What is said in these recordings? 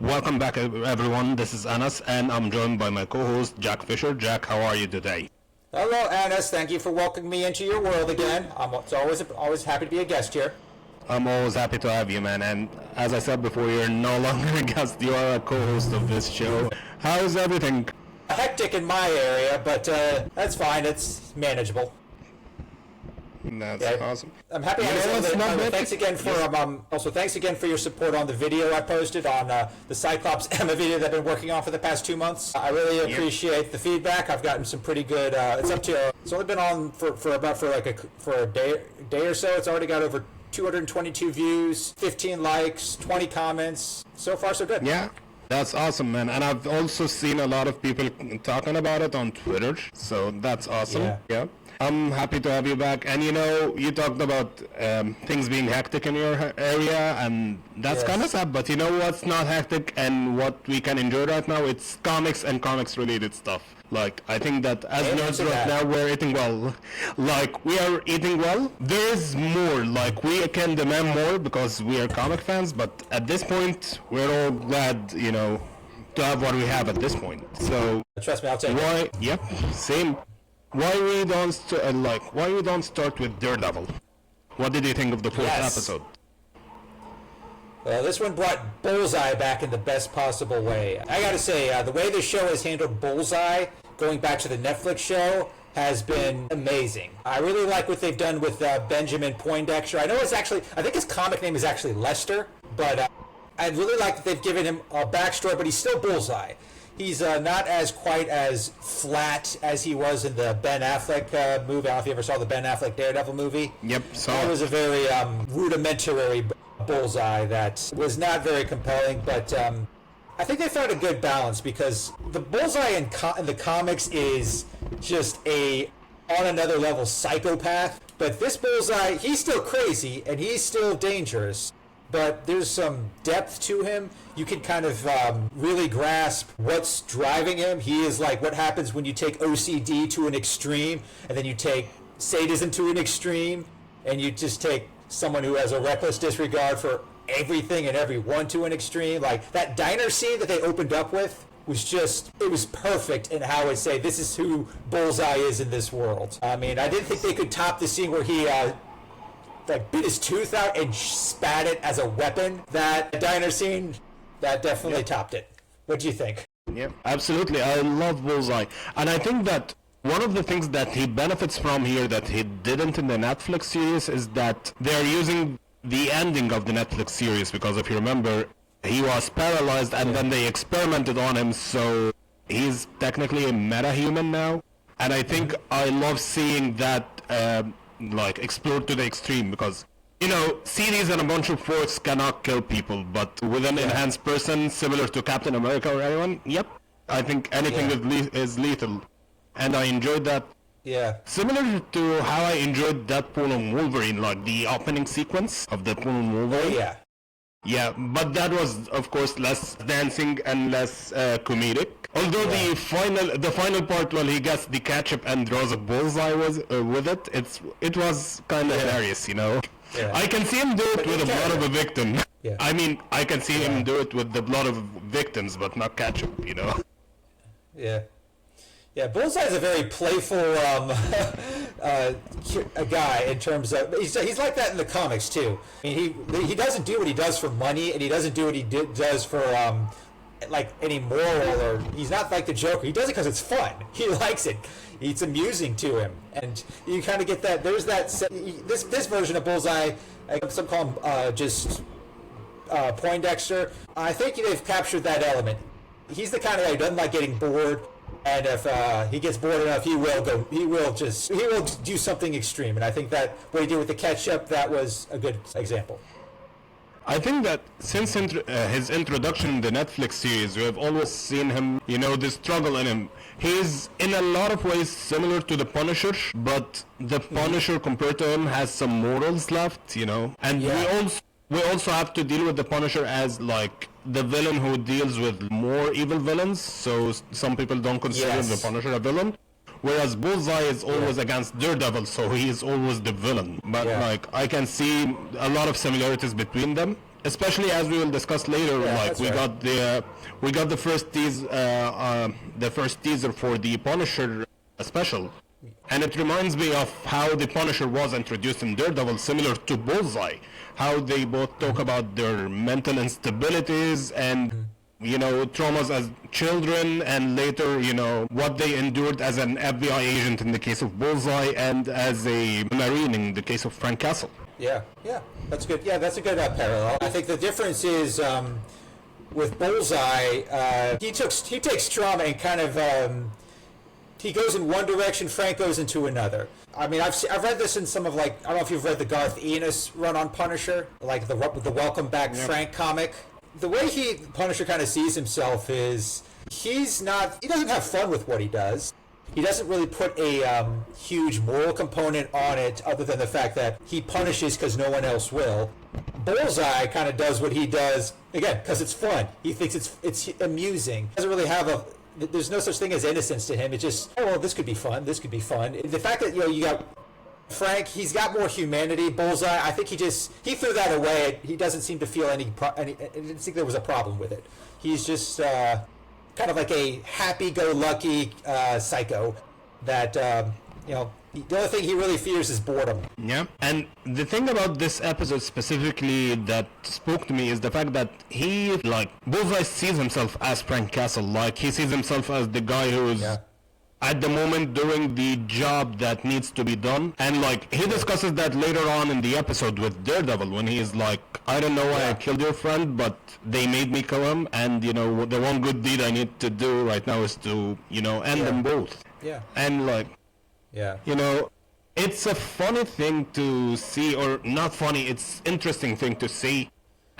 Welcome back, everyone. This is Anas, and I'm joined by my co-host, Jack Fisher. Jack, how are you today? Hello, Anas. Thank you for welcoming me into your world again. It's always happy to be a guest here. I'm always happy to have you, man. And as I said before, you're no longer a guest. You are a co-host of this show. How's everything? Hectic in my area, but that's fine. It's manageable. That's awesome. I'm happy. Thanks again for thanks again for your support on the video I posted on the Cyclops Emma video that I've been working on for the past 2 months. I really appreciate the feedback. I've gotten some pretty good. It's only been on for a day or so. It's already got over 222 views, 15 likes, 20 comments. So far, so good. Yeah. That's awesome, man. And I've also seen a lot of people talking about it on Twitter, so that's awesome. Yeah. I'm happy to have you back. And you talked about things being hectic in your area, and that's kind of sad, but you know what's not hectic and what we can enjoy right now? It's comics and comics-related stuff. Like, I think that as nerds right now, we're eating well. Like, we are eating well. There is more. Like, we can demand more because we are comic fans, but at this point, we're all glad, to have what we have at this point. So, trust me, I'll take it. Yep, same. Why we don't start with Daredevil? What did you think of the fourth episode? Well, this one brought Bullseye back in the best possible way. I gotta say, the way the show has handled Bullseye, going back to the Netflix show, has been amazing. I really like what they've done with Benjamin Poindexter. I think his comic name is actually Lester, but I really like that they've given him a backstory, but he's still Bullseye. He's not quite as flat as he was in the Ben Affleck movie. I don't know if you ever saw the Ben Affleck Daredevil movie. Yep, saw it. It was a very rudimentary Bullseye that was not very compelling, but I think they found a good balance because the Bullseye in the comics is just on another level psychopath, but this Bullseye, he's still crazy and he's still dangerous, but there's some depth to him. You can kind of really grasp what's driving him. He is like what happens when you take OCD to an extreme, and then you take sadism to an extreme, and you just take someone who has a reckless disregard for everything and everyone to an extreme. Like that diner scene that they opened up with it was perfect in how I say this is who Bullseye is in this world. I mean, I didn't think they could top the scene where he bit his tooth out and spat it as a weapon. That diner scene, that definitely topped it. What do you think? Yeah, absolutely. I love Bullseye. And I think that one of the things that he benefits from here that he didn't in the Netflix series is that they're using the ending of the Netflix series, because if you remember, he was paralyzed and then they experimented on him, so he's technically a meta-human now. And I think I love seeing that explored to the extreme, because CDs and a bunch of force cannot kill people, but with an enhanced person similar to Captain America or anyone, I think anything is lethal. And I enjoyed that. Yeah. Similar to how I enjoyed Deadpool and Wolverine, like the opening sequence of Deadpool and Wolverine. Oh, yeah. Yeah, but that was, of course, less dancing and less comedic. Although the final part when he gets the ketchup and draws a bullseye with it was kind of hilarious, Yeah. I can see him do it with the blood of a victim. Yeah. I mean, I can see him do it with the blood of victims, but not ketchup, Yeah. Yeah, Bullseye's a very playful a guy in terms of he's like that in the comics too. I mean, he doesn't do what he does for money, and he doesn't do what he does for any moral, or he's not like the Joker. He does it because it's fun. He likes it. It's amusing to him, and you kind of get that. There's that this version of Bullseye. Some call him just Poindexter. I think they've captured that element. He's the kind of guy who doesn't like getting bored. And if he gets bored enough, he will do something extreme. And I think that what he did with the ketchup, that was a good example. I think that since his introduction in the Netflix series, we have always seen him, the struggle in him. He's in a lot of ways similar to the Punisher, but the Punisher compared to him has some morals left, And we also have to deal with the Punisher as like the villain who deals with more evil villains, so some people don't consider the Punisher a villain. Whereas Bullseye is always against Daredevil, so he is always the villain. But I can see a lot of similarities between them. especially as we will discuss later, like we got the first teaser for the Punisher special, and it reminds me of how the Punisher was introduced in Daredevil, similar to Bullseye, how they both talk about their mental instabilities and traumas as children, and later, what they endured as an FBI agent in the case of Bullseye, and as a Marine in the case of Frank Castle. Yeah, that's good. Yeah, that's a good parallel. I think the difference is with Bullseye, he takes trauma and kind of he goes in one direction, Frank goes into another. I mean, I've read this in some of, like, I don't know if you've read the Garth Ennis run on Punisher, like the Welcome Back Frank comic. The way Punisher kind of sees himself is he doesn't have fun with what he does. He doesn't really put a huge moral component on it, other than the fact that he punishes because no one else will. Bullseye kind of does what he does, again, because it's fun. He thinks it's amusing. He doesn't really have there's no such thing as innocence to him. It's just, oh, well, this could be fun. This could be fun. The fact that, you got Frank, he's got more humanity. Bullseye, I think he threw that away. He doesn't seem to feel any I didn't think there was a problem with it. He's just kind of like a happy-go-lucky psycho that, the only thing he really fears is boredom. Yeah, and the thing about this episode specifically that spoke to me is the fact that Bullseye sees himself as Frank Castle. Like, he sees himself as the guy who's at the moment doing the job that needs to be done. And, like, he discusses that later on in the episode with Daredevil, when he is like, I don't know why I killed your friend, but they made me kill him, and, the one good deed I need to do right now is to, end them both. Yeah. And, like, it's a funny thing to see, or not funny, it's interesting thing to see.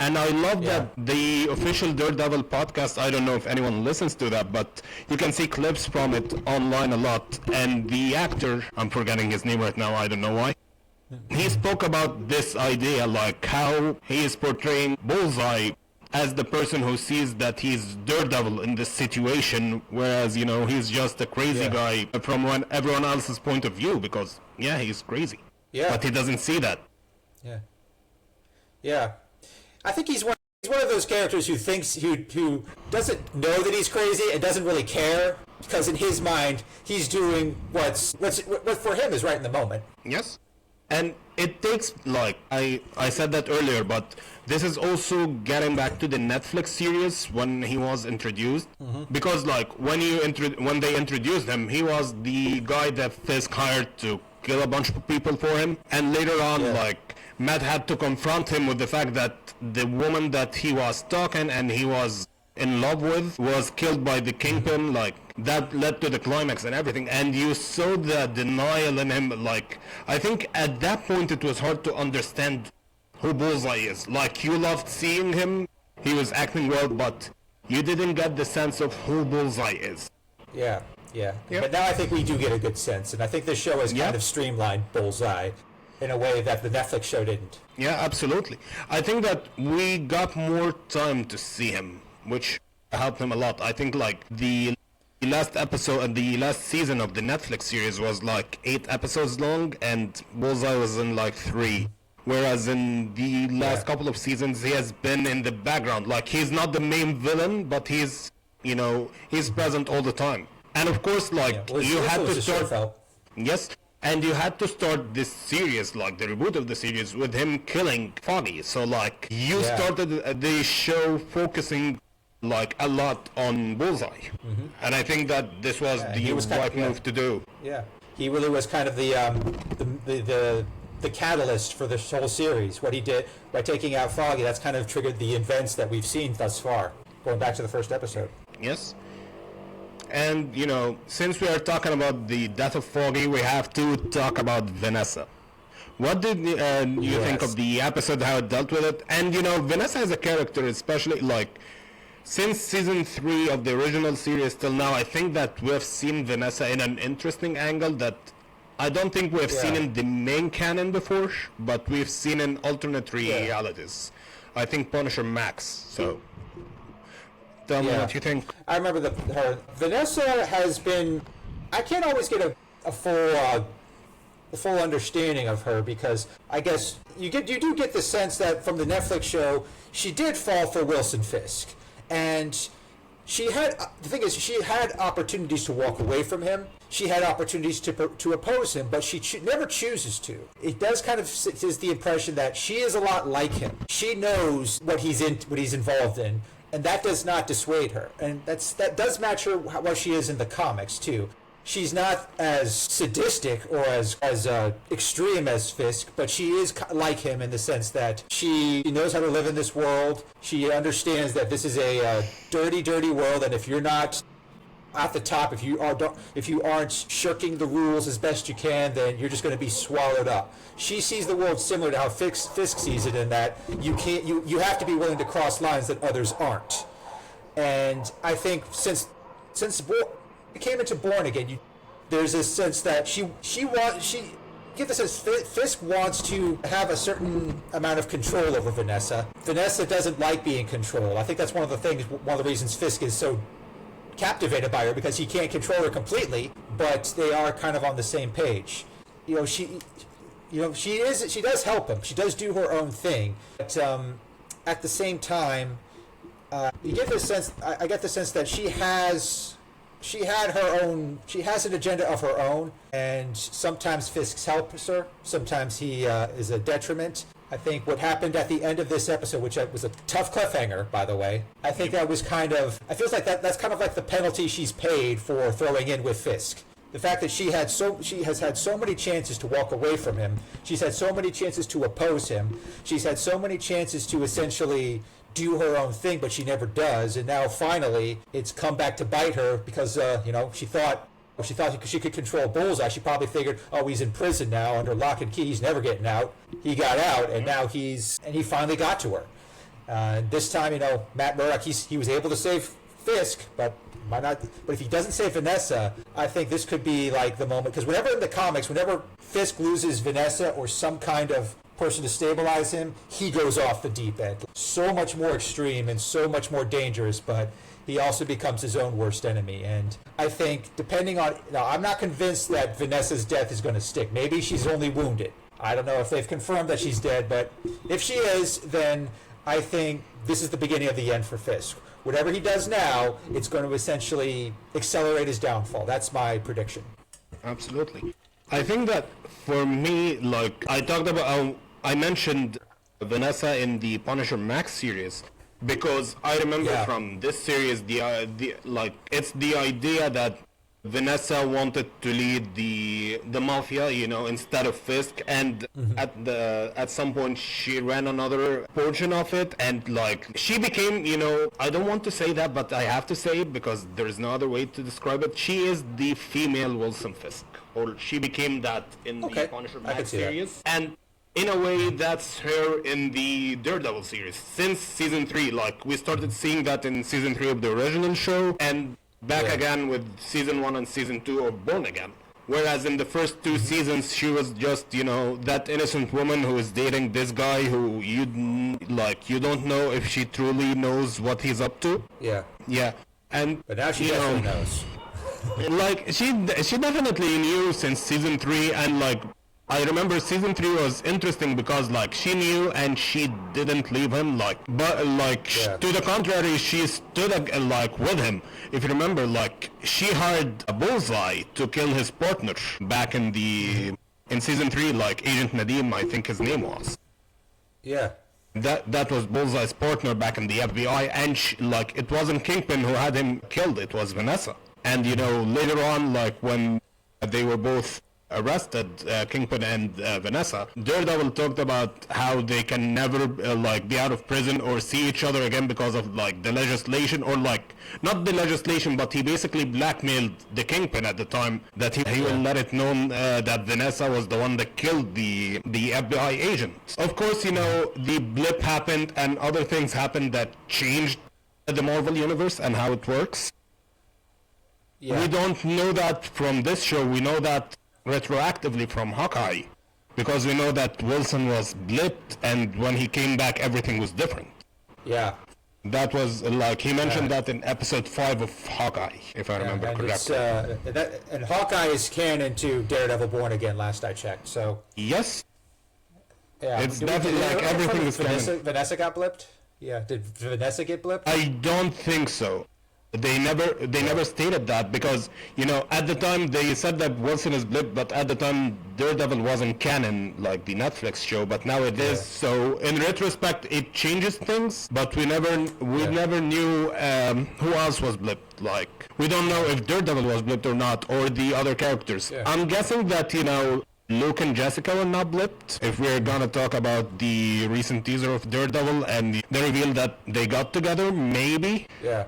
And I love that the official Daredevil podcast, I don't know if anyone listens to that, but you can see clips from it online a lot. And the actor, I'm forgetting his name right now, I don't know why, he spoke about this idea, like how he is portraying Bullseye as the person who sees that he's Daredevil in this situation, whereas, he's just a crazy guy from everyone else's point of view, because, he's crazy. Yeah. But he doesn't see that. Yeah. Yeah. I think he's one of those characters who doesn't know that he's crazy and doesn't really care, because in his mind, he's doing what for him is right in the moment. Yes. And it takes, like, I said that earlier, but this is also getting back to the Netflix series when he was introduced. Mm-hmm. Because, like, when they introduced him, he was the guy that Fisk hired to kill a bunch of people for him. And later on, like, Matt had to confront him with the fact that the woman that he was stalking and he was in love with was killed by the Kingpin. Like, that led to the climax and everything, and you saw the denial in him. Like, I think at that point it was hard to understand who Bullseye is. Like, you loved seeing him, he was acting well, but you didn't get the sense of who Bullseye is. Yeah. But now I think we do get a good sense, and I think this show has kind of streamlined Bullseye in a way that the Netflix show didn't. Yeah, absolutely. I think that we got more time to see him, which helped him a lot. I think, like, the last episode and the last season of the Netflix series was like 8 episodes long, and Bullseye was in like 3. Whereas in the last couple of seasons, he has been in the background. Like, he's not the main villain, but he's present all the time. And of course, like, you had to start. Yes. And you had to start this series, like the reboot of the series, with him killing Foggy. So, like, you started the show focusing, like, a lot on Bullseye. Mm-hmm. And I think that this was the right move to do. Yeah. He really was kind of the catalyst for this whole series. What he did by taking out Foggy, that's kind of triggered the events that we've seen thus far, going back to the first episode. Yes. And, since we are talking about the death of Foggy, we have to talk about Vanessa. What did you think of the episode, how it dealt with it? And, Vanessa as a character, especially, like, since season 3 of the original series till now, I think that we've seen Vanessa in an interesting angle that I don't think we've seen in the main canon before, but we've seen in alternate realities. I think Punisher Max, so... Tell me what you think. I remember Vanessa has been... I can't always get a full full understanding of her, because I guess you do get the sense that from the Netflix show she did fall for Wilson Fisk, and she had she had opportunities to walk away from him. She had opportunities to oppose him, but she never chooses to. It does kind of is the impression that she is a lot like him. She knows what he's involved in, and that does not dissuade her. And that does match her what she is in the comics too. She's not as sadistic or as extreme as Fisk, but she is like him in the sense that she knows how to live in this world. She understands that this is a dirty, dirty world, and if you're not at the top, if you aren't shirking the rules as best you can, then you're just going to be swallowed up. She sees the world similar to how Fisk sees it, in that you have to be willing to cross lines that others aren't. And I think since we came into Born Again, there's a sense that she get the sense Fisk wants to have a certain amount of control over Vanessa. Vanessa doesn't like being controlled. I think that's one of the reasons Fisk is so captivated by her, because he can't control her completely, but they are kind of on the same page. She does help him. She does do her own thing, but at the same time, you get the sense. I get the sense that she has an agenda of her own, and sometimes Fisk helps her, sometimes he is a detriment. I think what happened at the end of this episode, which was a tough cliffhanger, by the way, I think that was I feel like that's kind of like the penalty she's paid for throwing in with Fisk. The fact that she has had so many chances to walk away from him, she's had so many chances to oppose him, she's had so many chances to essentially do her own thing, but she never does, and now finally it's come back to bite her, because she thought she could control Bullseye. She probably figured, oh, he's in prison now under lock and key, he's never getting out. He got out, and now he finally got to her. This time, Matt Murdock, he was able to save Fisk, but might not. But if he doesn't save Vanessa, I think this could be like the moment, because whenever in the comics, whenever Fisk loses Vanessa or some kind of person to stabilize him, he goes off the deep end. So much more extreme and so much more dangerous, but he also becomes his own worst enemy. And I think, I'm not convinced that Vanessa's death is going to stick. Maybe she's only wounded. I don't know if they've confirmed that she's dead, but if she is, then I think this is the beginning of the end for Fisk. Whatever he does now, it's going to essentially accelerate his downfall. That's my prediction. Absolutely. I think that for me, I mentioned Vanessa in the Punisher Max series, because I remember from this series it's the idea that Vanessa wanted to lead the mafia, instead of Fisk, and at some point she ran another portion of it, and she became, I don't want to say that, but I have to say it because there's no other way to describe it. She is the female Wilson Fisk, or she became that in the Punisher Max series, and in a way, that's her in the Daredevil series. Since season 3, we started seeing that in season 3 of the original show, and back again with season 1 and season 2 of Born Again. Whereas in the first 2 seasons, she was just, that innocent woman who is dating this guy who you don't know if she truly knows what he's up to. Yeah. Yeah. But now she definitely knows. She definitely knew since season 3, and I remember season 3 was interesting because she knew and she didn't leave him, to the contrary, she stood with him. If you remember, she hired a Bullseye to kill his partner back in season 3, Agent Nadim, I think his name was. Yeah. That was Bullseye's partner back in the FBI, and it wasn't Kingpin who had him killed, it was Vanessa. And later on, when they were both arrested, Kingpin and Vanessa, Daredevil talked about how they can never be out of prison or see each other again because of the legislation, or not the legislation, but he basically blackmailed the Kingpin at the time that he will let it known that Vanessa was the one that killed the FBI agent. Of course, the blip happened and other things happened that changed the Marvel universe and how it works. Yeah. We don't know that from this show. We know that retroactively from Hawkeye, because we know that Wilson was blipped, and when he came back everything was different. Yeah. That was like he mentioned that in episode 5 of Hawkeye, if I remember and correctly. and Hawkeye is canon to Daredevil Born Again. Last I checked, so Yes, yeah, it's definitely like everything is canon. Vanessa got blipped. Yeah, did Vanessa get blipped? I don't think so. They never stated that because, you know, at the time they said that Wilson is blipped, but at the time Daredevil wasn't canon like the Netflix show, but now it is. So in retrospect, it changes things, but we never knew who else was blipped. Like we don't know if Daredevil was blipped or not, or the other characters. Yeah. I'm guessing that, you know, Luke and Jessica were not blipped. If we're gonna talk about the recent teaser of Daredevil and the reveal that they got together, maybe. Yeah.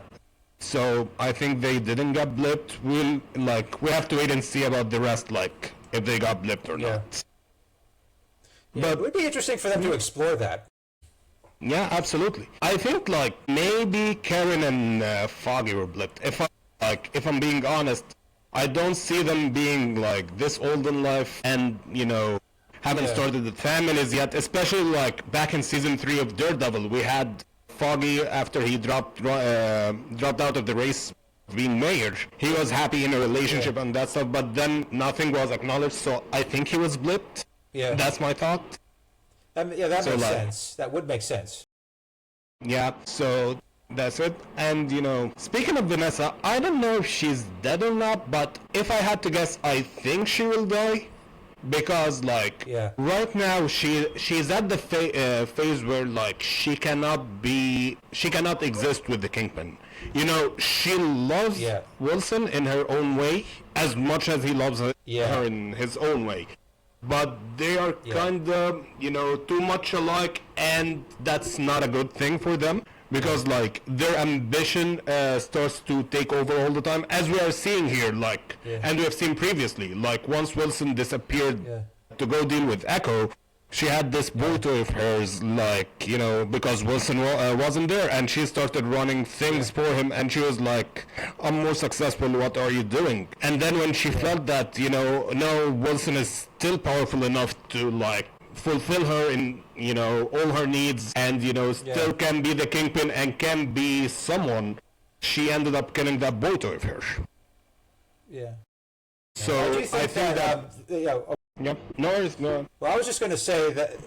So I think they didn't get blipped. We have to wait and see about the rest, like if they got blipped or not. Yeah, But it would be interesting for them to explore that. yeah, absolutely. I think like maybe Karen and Foggy were blipped. If I'm being honest, I don't see them being like this old in life and, you know, haven't started the families yet. Especially like back in season 3 of Daredevil, we had Foggy after he dropped out of the race being mayor. He was happy in a relationship and that stuff, but then nothing was acknowledged. So I think he was blipped. Yeah, That's my thought. that makes sense. That would make sense. Yeah, so that's it. And, you know, speaking of Vanessa, I don't know if she's dead or not, but if I had to guess, I think she will die. Because, like, right now she's at the phase where, like, she cannot exist with the Kingpin. You know, she loves Wilson in her own way as much as he loves her in his own way. But they are kind of, you know, too much alike, and that's not a good thing for them. Because, like, their ambition starts to take over all the time, as we are seeing here, like, and we have seen previously. Like, once Wilson disappeared to go deal with Echo, she had this boy toy of hers, like, you know, because Wilson wasn't there, and she started running things for him, and she was like, I'm more successful, what are you doing? And then when she felt that, you know, no, Wilson is still powerful enough to, like, fulfill her in, you know, all her needs and, you know, still can be the Kingpin and can be someone, she ended up killing that boy toy of hers. Yeah. So I think that yep. No worries, no. Well, I was just going to say that.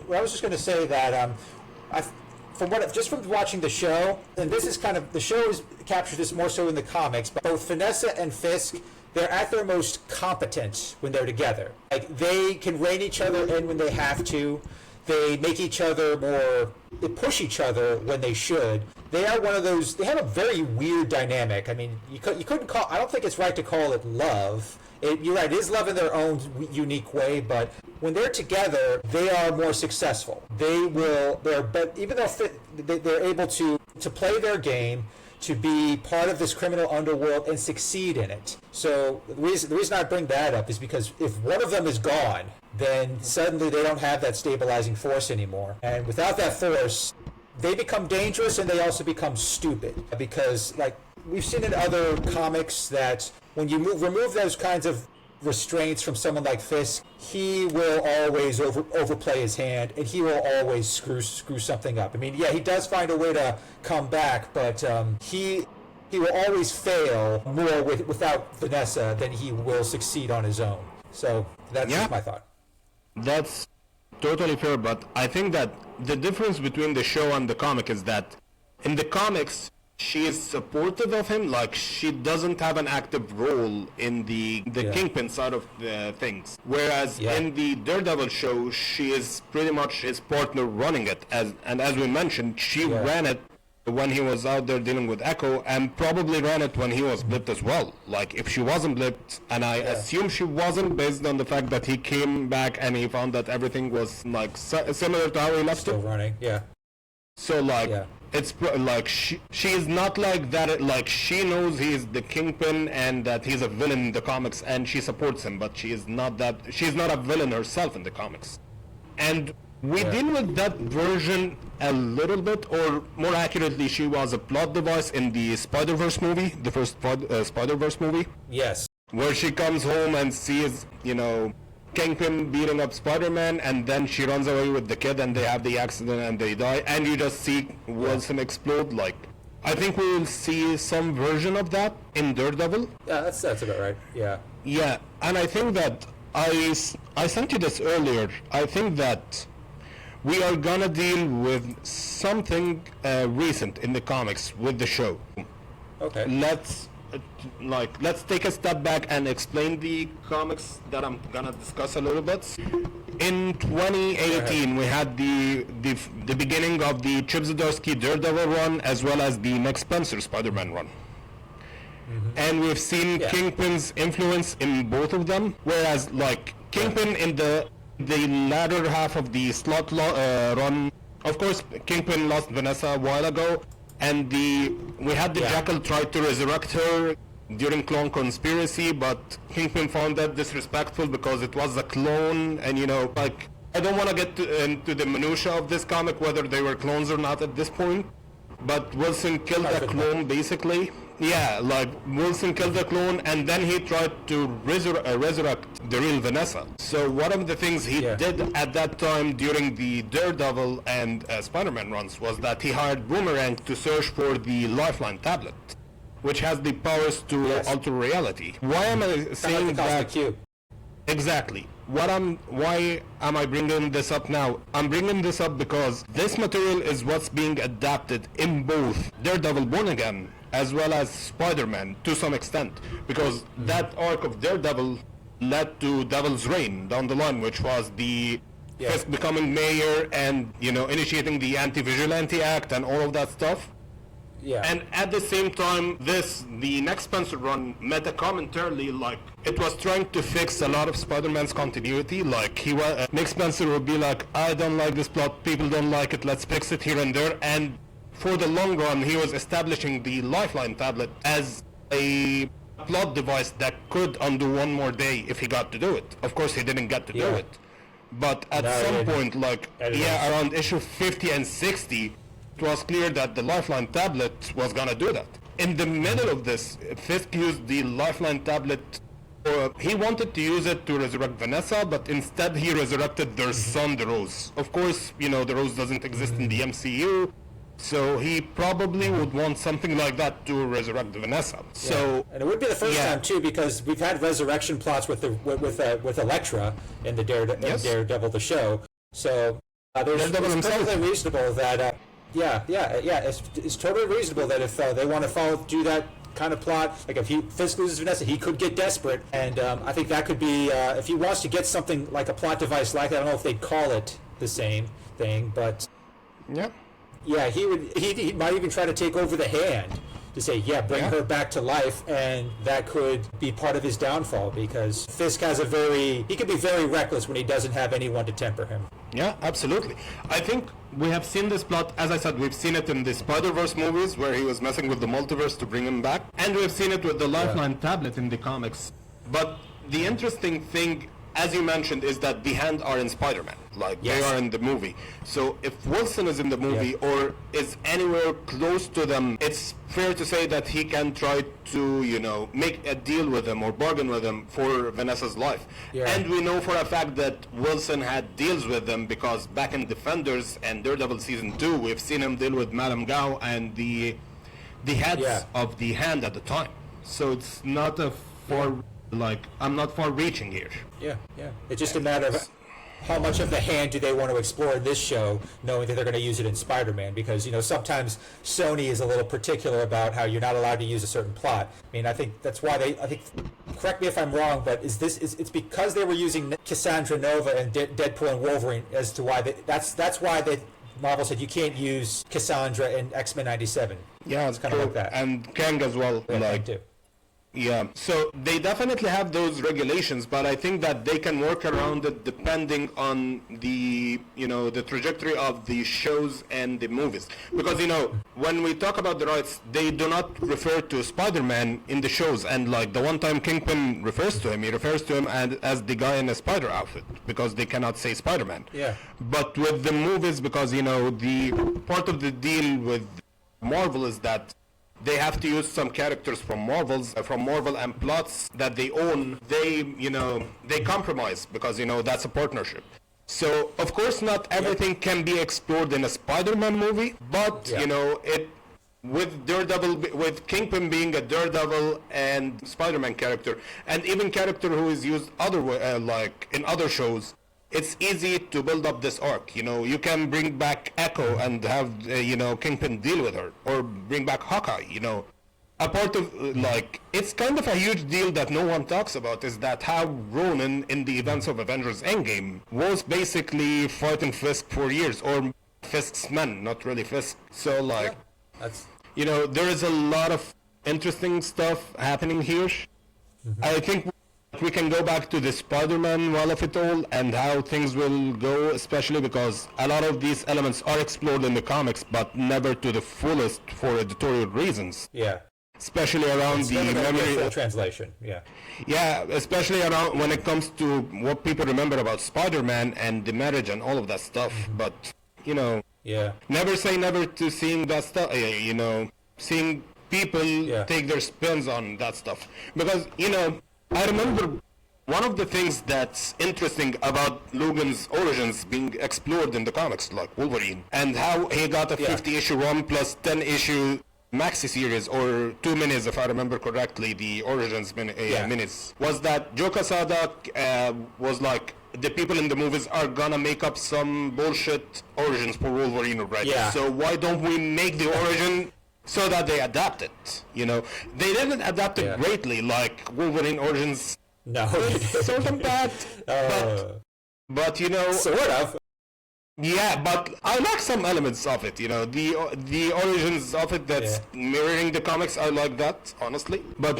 From watching the show, and this is kind of the show captures this more so in the comics. But both Vanessa and Fisk, they're at their most competent when they're together. Like, they can rein each other in when they have to. They make each other more. They push each other when they should. They are one of those. They have a very weird dynamic. I mean, you couldn't call. I don't think it's right to call it love. You're right. It is love in their own unique way, but when they're together, they are more successful. Even though they're able to play their game, to be part of this criminal underworld and succeed in it. So the reason I bring that up is because if one of them is gone, then suddenly they don't have that stabilizing force anymore. And without that force, they become dangerous and they also become stupid. Because, like, we've seen in other comics that when you remove those kinds of restraints from someone like Fisk, he will always overplay his hand, and he will always screw something up. I mean, yeah, he does find a way to come back, but he will always fail more without Vanessa than he will succeed on his own. So that's just my thought. That's totally fair, but I think that the difference between the show and the comic is that in the comics, she is supportive of him, like she doesn't have an active role in the Kingpin side of the things. Whereas in the Daredevil show, she is pretty much his partner running it. As we mentioned, she ran it when he was out there dealing with Echo, and probably ran it when he was blipped as well. Like, if she wasn't blipped, and I assume she wasn't, based on the fact that he came back and he found that everything was like similar to how he left still it. Running, So like, it's like she is not like that. Like, she knows he's the Kingpin and that he's a villain in the comics, and she supports him. But she is not that. She's not a villain herself in the comics, and we deal with that version a little bit, or more accurately, she was a plot device in the Spider-Verse movie, the first Spider-Verse movie. Yes. Where she comes home and sees, you know, Kingpin beating up Spider-Man, and then she runs away with the kid, and they have the accident and they die, and you just see Wilson explode. Like, I think we will see some version of that in Daredevil. Yeah, that's about right. Yeah. Yeah, and I think that I sent you this earlier. I think that we are gonna deal with something recent in the comics with the show. Okay. Let's take a step back and explain the comics that I'm gonna discuss a little bit. In 2018, we had the beginning of the Chip Zdarsky Daredevil run, as well as the Nick Spencer Spider-Man run. And we've seen Kingpin's influence in both of them, whereas like Kingpin in the latter half of the slot run, of course Kingpin lost Vanessa a while ago, and we had the Jackal try to resurrect her during Clone Conspiracy, but Kingpin found that disrespectful because it was a clone, and like, I don't want to get into the minutia of this comic, whether they were clones or not at this point, but Wilson killed a clone basically. Yeah, like Wilson killed the clone, and then he tried to resurrect the real Vanessa. So one of the things he did at that time during the Daredevil and Spider-Man runs was that he hired Boomerang to search for the Lifeline tablet, which has the powers to alter reality. Why am I saying that? Cube. Exactly. Why am I bringing this up now? I'm bringing this up because this material is what's being adapted in both Daredevil Born Again as well as Spider-Man to some extent, because that arc of Daredevil led to Devil's Reign down the line, which was the Fisk becoming mayor and initiating the Anti-Vigilante Act and all of that stuff. Yeah. And at the same time, the next Spencer run meta commentarily, like, it was trying to fix a lot of Spider-Man's continuity. Like, Nick Spencer would be like, I don't like this plot, people don't like it, let's fix it here and there. And for the long run, he was establishing the Lifeline tablet as a plot device that could undo one more day if he got to do it. Of course, he didn't get to do it. But at some point, like, around issue 50 and 60, it was clear that the Lifeline tablet was gonna do that. In the middle of this, Fisk used the Lifeline tablet. He wanted to use it to resurrect Vanessa, but instead he resurrected their son, the Rose. Of course, the Rose doesn't exist in the MCU, so he probably would want something like that to resurrect Vanessa. So, and it would be the first time too, because we've had resurrection plots with Elektra in the Daredevil the show. So it's perfectly reasonable that. It's totally reasonable that if they want to do that kind of plot, like if Fisk loses Vanessa, he could get desperate, and I think that could be, if he wants to get something like a plot device like that, I don't know if they'd call it the same thing, but he might even try to take over the Hand to say, bring her back to life, and that could be part of his downfall, because Fisk has he could be very reckless when he doesn't have anyone to temper him. Yeah, absolutely. I think we have seen this plot, as I said, we've seen it in the Spider-Verse movies where he was messing with the multiverse to bring him back, and we've seen it with the Lifeline tablet in the comics. But the interesting thing, as you mentioned, is that the Hand are in Spider-Man, like they are in the movie. So if Wilson is in the movie or is anywhere close to them, it's fair to say that he can try to, make a deal with them or bargain with them for Vanessa's life. Yeah. And we know for a fact that Wilson had deals with them, because back in Defenders and Daredevil Season 2, we've seen him deal with Madame Gao and the heads of the Hand at the time. So it's not I'm not far reaching here. Yeah. It's just a matter of how much of the Hand do they want to explore in this show, knowing that they're going to use it in Spider-Man, because sometimes Sony is a little particular about how you're not allowed to use a certain plot. I mean, I think that's why correct me if I'm wrong, but it's because they were using Cassandra Nova and Deadpool and Wolverine as to why that's why Marvel said you can't use Cassandra in X-Men 97. Yeah, it's kind of like that. And Kang as well. Too. Yeah, so they definitely have those regulations, but I think that they can work around it depending on the trajectory of the shows and the movies. Because, when we talk about the rights, they do not refer to Spider-Man in the shows, and like the one time Kingpin refers to him, he refers to him as the guy in a spider outfit, because they cannot say Spider-Man. Yeah. But with the movies, because, the part of the deal with Marvel is that they have to use some characters from Marvel and plots that they own. They compromise, because that's a partnership. So of course not everything can be explored in a Spider-Man movie, but with Daredevil, with Kingpin being a Daredevil and Spider-Man character, and even character who is used like in other shows, it's easy to build up this arc. You know, you can bring back Echo and have Kingpin deal with her, or bring back Hawkeye. You know, a part of like it's kind of a huge deal that no one talks about is that how Ronan in the events of Avengers Endgame was basically fighting Fisk for years, or Fisk's men, not really Fisk. So like, that's there is a lot of interesting stuff happening here. I think we can go back to the Spider-Man wall of it all and how things will go, especially because a lot of these elements are explored in the comics, but never to the fullest for editorial reasons. Yeah. Especially around the memory full translation. Yeah. Yeah, especially around when it comes to what people remember about Spider-Man and the marriage and all of that stuff. But yeah. never say never to seeing that stuff. Seeing people take their spins on that stuff, because I remember one of the things that's interesting about Logan's origins being explored in the comics, like Wolverine, and how he got a 50-issue run plus 10-issue maxi series, or 2 minis if I remember correctly, the origins minis, was that Joe Quesada was like, the people in the movies are gonna make up some bullshit origins for Wolverine already. Yeah. So why don't we make the origin so that they adapt it? They didn't adapt it greatly, like Wolverine origins. No, sort of bad, but sort of. Yeah, but I like some elements of it. The origins of it that's mirroring the comics. I like that, honestly. But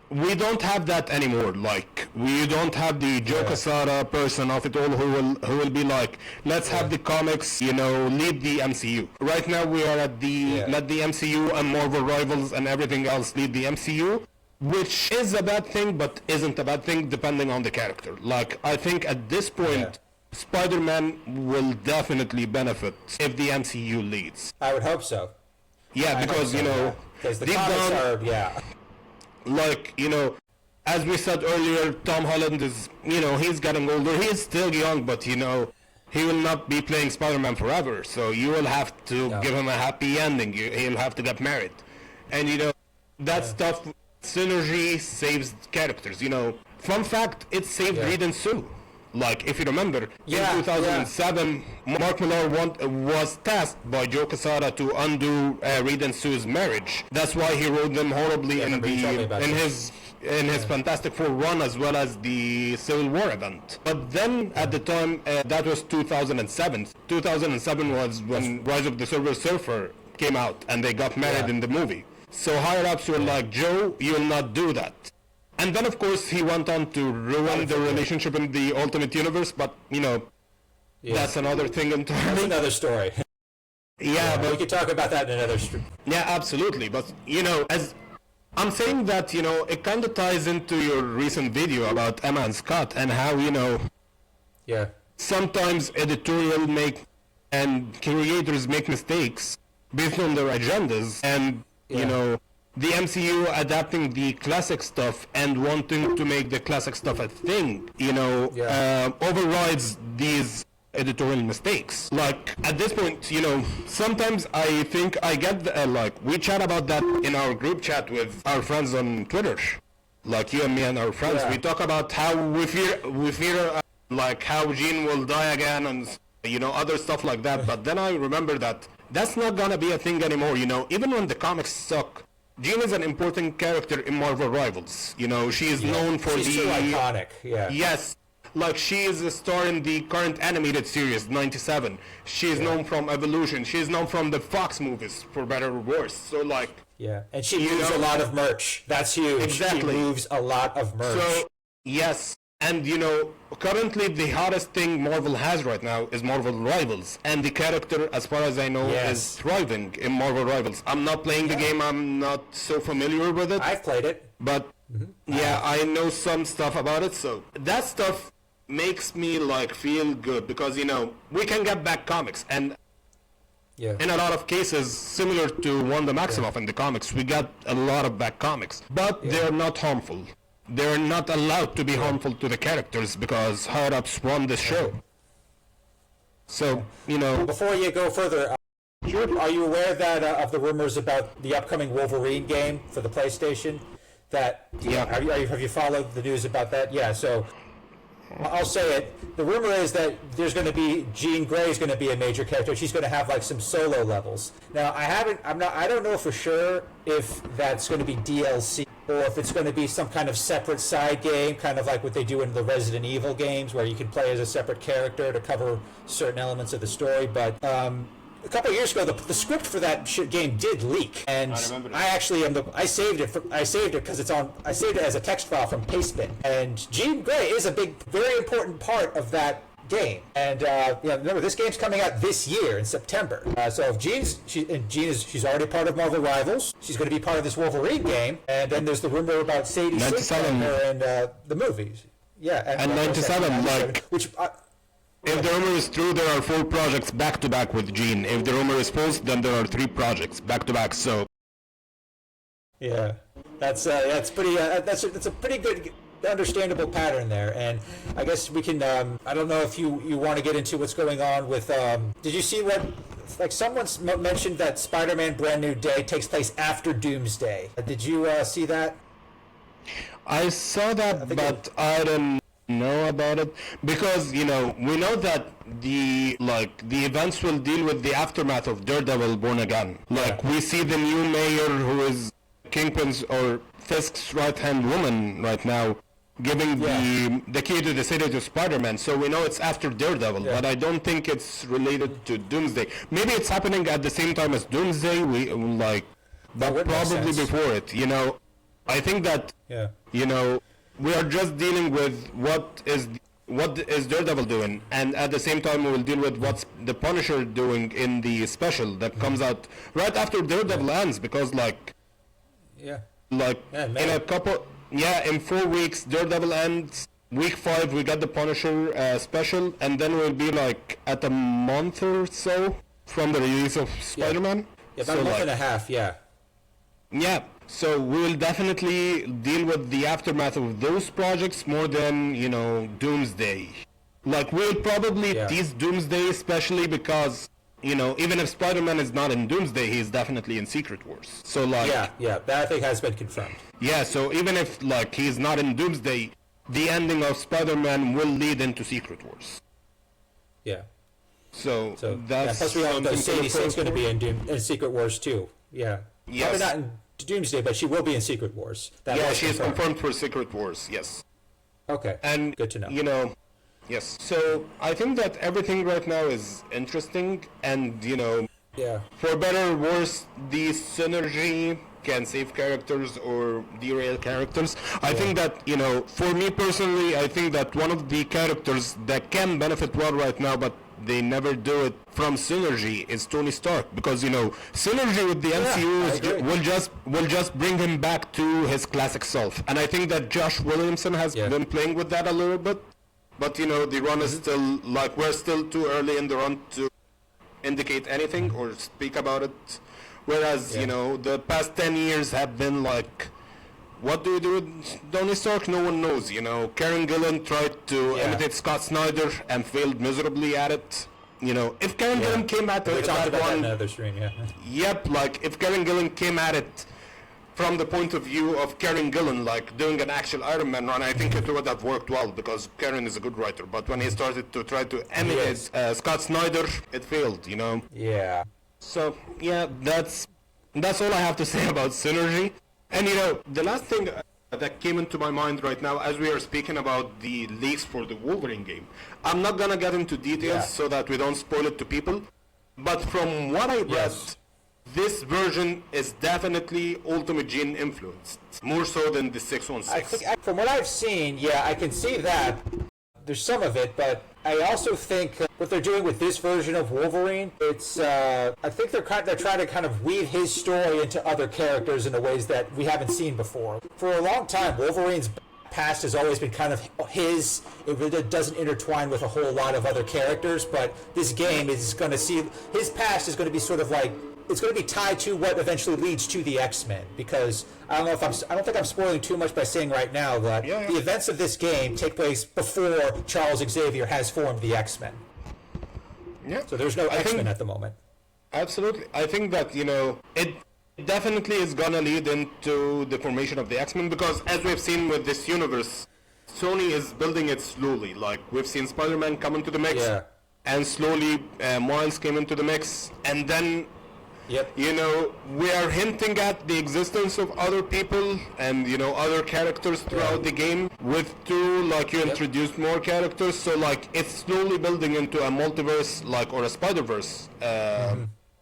we don't have that anymore. Like, we don't have the Joe Quesada person of it all who will be like, let's have the comics lead the MCU. Right now we are at the let the MCU and Marvel rivals and everything else lead the MCU, which is a bad thing, but isn't a bad thing depending on the character. Like, I think at this point, Spider-Man will definitely benefit if the MCU leads. I would hope so. Yeah, because because the comics are like as we said earlier, Tom Holland is he's getting older. He is still young, but he will not be playing Spider-Man forever. So you will have to give him a happy ending. He'll have to get married, and that stuff. Synergy saves characters. Fun fact: it saved Reed and Sue. Like, if you remember, in 2007, Mark Millar was tasked by Joe Quesada to undo Reed and Sue's marriage. That's why he wrote them horribly in his Fantastic Four run, as well as the Civil War event. But then, at the time, that was 2007. 2007 was when Rise of the Silver Surfer came out, and they got married in the movie. So higher-ups were like, Joe, you'll not do that. And then, of course, he went on to ruin the relationship in the Ultimate Universe, but, that's another thing entirely. That's another story. But we could talk about that in another story. Yeah, absolutely. But, as I'm saying that, it kind of ties into your recent video about Emma and Scott and how, sometimes editorial and creators make mistakes based on their agendas, and, the MCU adapting the classic stuff and wanting to make the classic stuff a thing, overrides these editorial mistakes. Like, at this point, sometimes I think I get, we chat about that in our group chat with our friends on Twitter. Like, you and me and our friends, we talk about how we fear, like, how Jean will die again and, other stuff like that. But then I remember that that's not gonna be a thing anymore, even when the comics suck. Jean is an important character in Marvel Rivals. She is known for She's too iconic. Yeah. Yes, like she is a star in the current animated series 97. She is known from Evolution. She is known from the Fox movies, for better or worse. So like. Yeah, and she moves a lot of merch. That's huge. Exactly. She moves a lot of merch. So yes, and currently the hottest thing Marvel has right now is Marvel Rivals, and the character, as far as I know, is thriving in Marvel Rivals. I'm not playing the game, I'm not so familiar with it. I've played it. But I know some stuff about it, so that stuff makes me like feel good, because we can get back comics, and in a lot of cases, similar to Wanda Maximoff in the comics, we got a lot of back comics, but they're not harmful. They're not allowed to be harmful to the characters because higher-ups run this show. So, Before you go further, Sure. Are you aware that of the rumors about the upcoming Wolverine game for the PlayStation? Yeah. Have you followed the news about that? Yeah. So I'll say it. The rumor is that there's going to be Jean Grey is going to be a major character. She's going to have like some solo levels. Now I don't know for sure if that's going to be DLC or if it's going to be some kind of separate side game, kind of like what they do in the Resident Evil games, where you can play as a separate character to cover certain elements of the story. But a couple of years ago, the script for that game did leak, and I actually I saved it because it's on. I saved it as a text file from Pastebin, and Jean Grey is a very important part of that game. And remember, this game's coming out this year in September. So if she's already part of Marvel Rivals. She's going to be part of this Wolverine game, and then there's the rumor about Sadie Sink playing her in the movies. Yeah, and 97, which. If the rumor is true, there are 4 projects back-to-back with Jean. If the rumor is false, then there are 3 projects back-to-back. So, yeah, that's pretty. That's a pretty good, understandable pattern there. And I guess we can. I don't know if you want to get into what's going on with. Did you see what? Like someone mentioned that Spider-Man: Brand New Day takes place after Doomsday. Did you see that? I saw that, but I didn't know about it because we know that the events will deal with the aftermath of Daredevil Born Again. We see the new mayor, who is Kingpin's or Fisk's right-hand woman right now, giving the key to the city to Spider-Man. So we know it's after Daredevil, but I don't think it's related to Doomsday. Maybe it's happening at the same time as Doomsday. But probably before it. I think that we are just dealing with what is Daredevil doing, and at the same time we will deal with what's the Punisher doing in the special that comes out right after Daredevil ends, because in 4 weeks Daredevil ends. Week 5 we got the Punisher special, and then we'll be at a month or so from the release of Spider-Man. About a month and a half. Yeah. So we will definitely deal with the aftermath of those projects more than, Doomsday. We'll probably tease Doomsday, especially because, even if Spider-Man is not in Doomsday, he's definitely in Secret Wars. So that I think has been confirmed. Yeah, so even if he's not in Doomsday, the ending of Spider-Man will lead into Secret Wars. Yeah. So that's plus we all know Sadie Sink's going to be in Secret Wars too. Yeah. Yes. Probably not in Doomsday, but she will be in Secret Wars. She is confirmed for Secret Wars, yes. Okay, and good to know. Yes. So I think that everything right now is interesting, and for better or worse, the synergy can save characters or derail characters. I think that, for me personally, I think that one of the characters that can benefit well right now, but they never do it from synergy, is Tony Stark, because synergy with the MCU will just bring him back to his classic self, and I think that Josh Williamson has been playing with that a little bit, but the run is still we're still too early in the run to indicate anything or speak about it, whereas the past 10 years have been what do you do with Donny Stark? No one knows, Karen Gillan tried to imitate Scott Snyder and failed miserably at it. If Karen Gillan came at it, if Karen Gillan came at it from the point of view of Karen Gillan, doing an actual Iron Man run, I think it would have worked well, because Karen is a good writer. But when he started to try to emulate Scott Snyder, it failed, Yeah. So, that's all I have to say about synergy. And the last thing that came into my mind right now, as we are speaking about the leaks for the Wolverine game, I'm not gonna get into details so that we don't spoil it to people, but from what I read, this version is definitely Ultimate Gene influenced, more so than the 616. From what I've seen, I can see that. There's some of it, but I also think what they're doing with this version of Wolverine, it's I think they're trying to kind of weave his story into other characters in the ways that we haven't seen before. For a long time, Wolverine's past has always been kind of his. It really doesn't intertwine with a whole lot of other characters, but this game is going to see his past is going to be sort of it's going to be tied to what eventually leads to the X-Men, because I don't think I'm spoiling too much by saying right now that the events of this game take place before Charles Xavier has formed the X-Men. Yeah. So there's no X-Men at the moment. Absolutely. I think that, it definitely is gonna lead into the formation of the X-Men because as we've seen with this universe, Sony is building it slowly. Like, we've seen Spider-Man come into the mix, and slowly Miles came into the mix, and then, we are hinting at the existence of other people and, other characters throughout the game. With 2, like, you introduced more characters, so, like, it's slowly building into a multiverse, like, or a Spider-Verse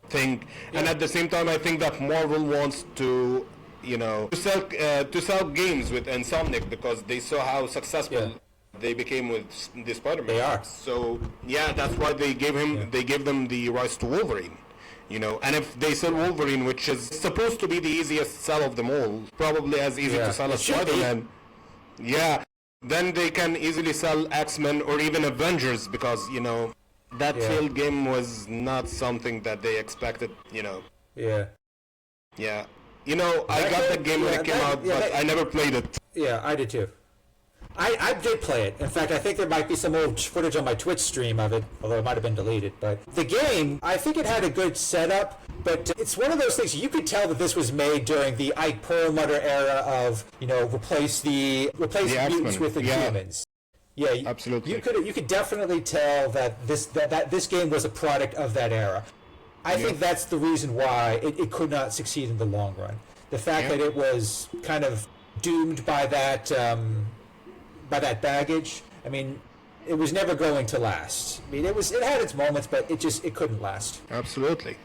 thing. And at the same time, I think that Marvel wants to, to sell games with Insomniac because they saw how successful they became with the Spider-Man. They are. So that's why they gave them the rights to Wolverine. And if they sell Wolverine, which is supposed to be the easiest sell of them all, probably as easy to sell as Spider-Man, then they can easily sell X-Men or even Avengers because, that failed game was not something that they expected, Yeah. I got that game when it came out, but I never played it. Yeah, I did too. I did play it. In fact, I think there might be some old footage on my Twitch stream of it, although it might have been deleted. But the game, I think it had a good setup, but it's one of those things you could tell that this was made during the Ike Perlmutter era of, replace mutants with the humans. Yeah, absolutely. You could definitely tell that this game was a product of that era. I think that's the reason why it could not succeed in the long run. The fact that it was kind of doomed by that baggage. I mean, it was never going to last. I mean, it had its moments, but it couldn't last. Absolutely.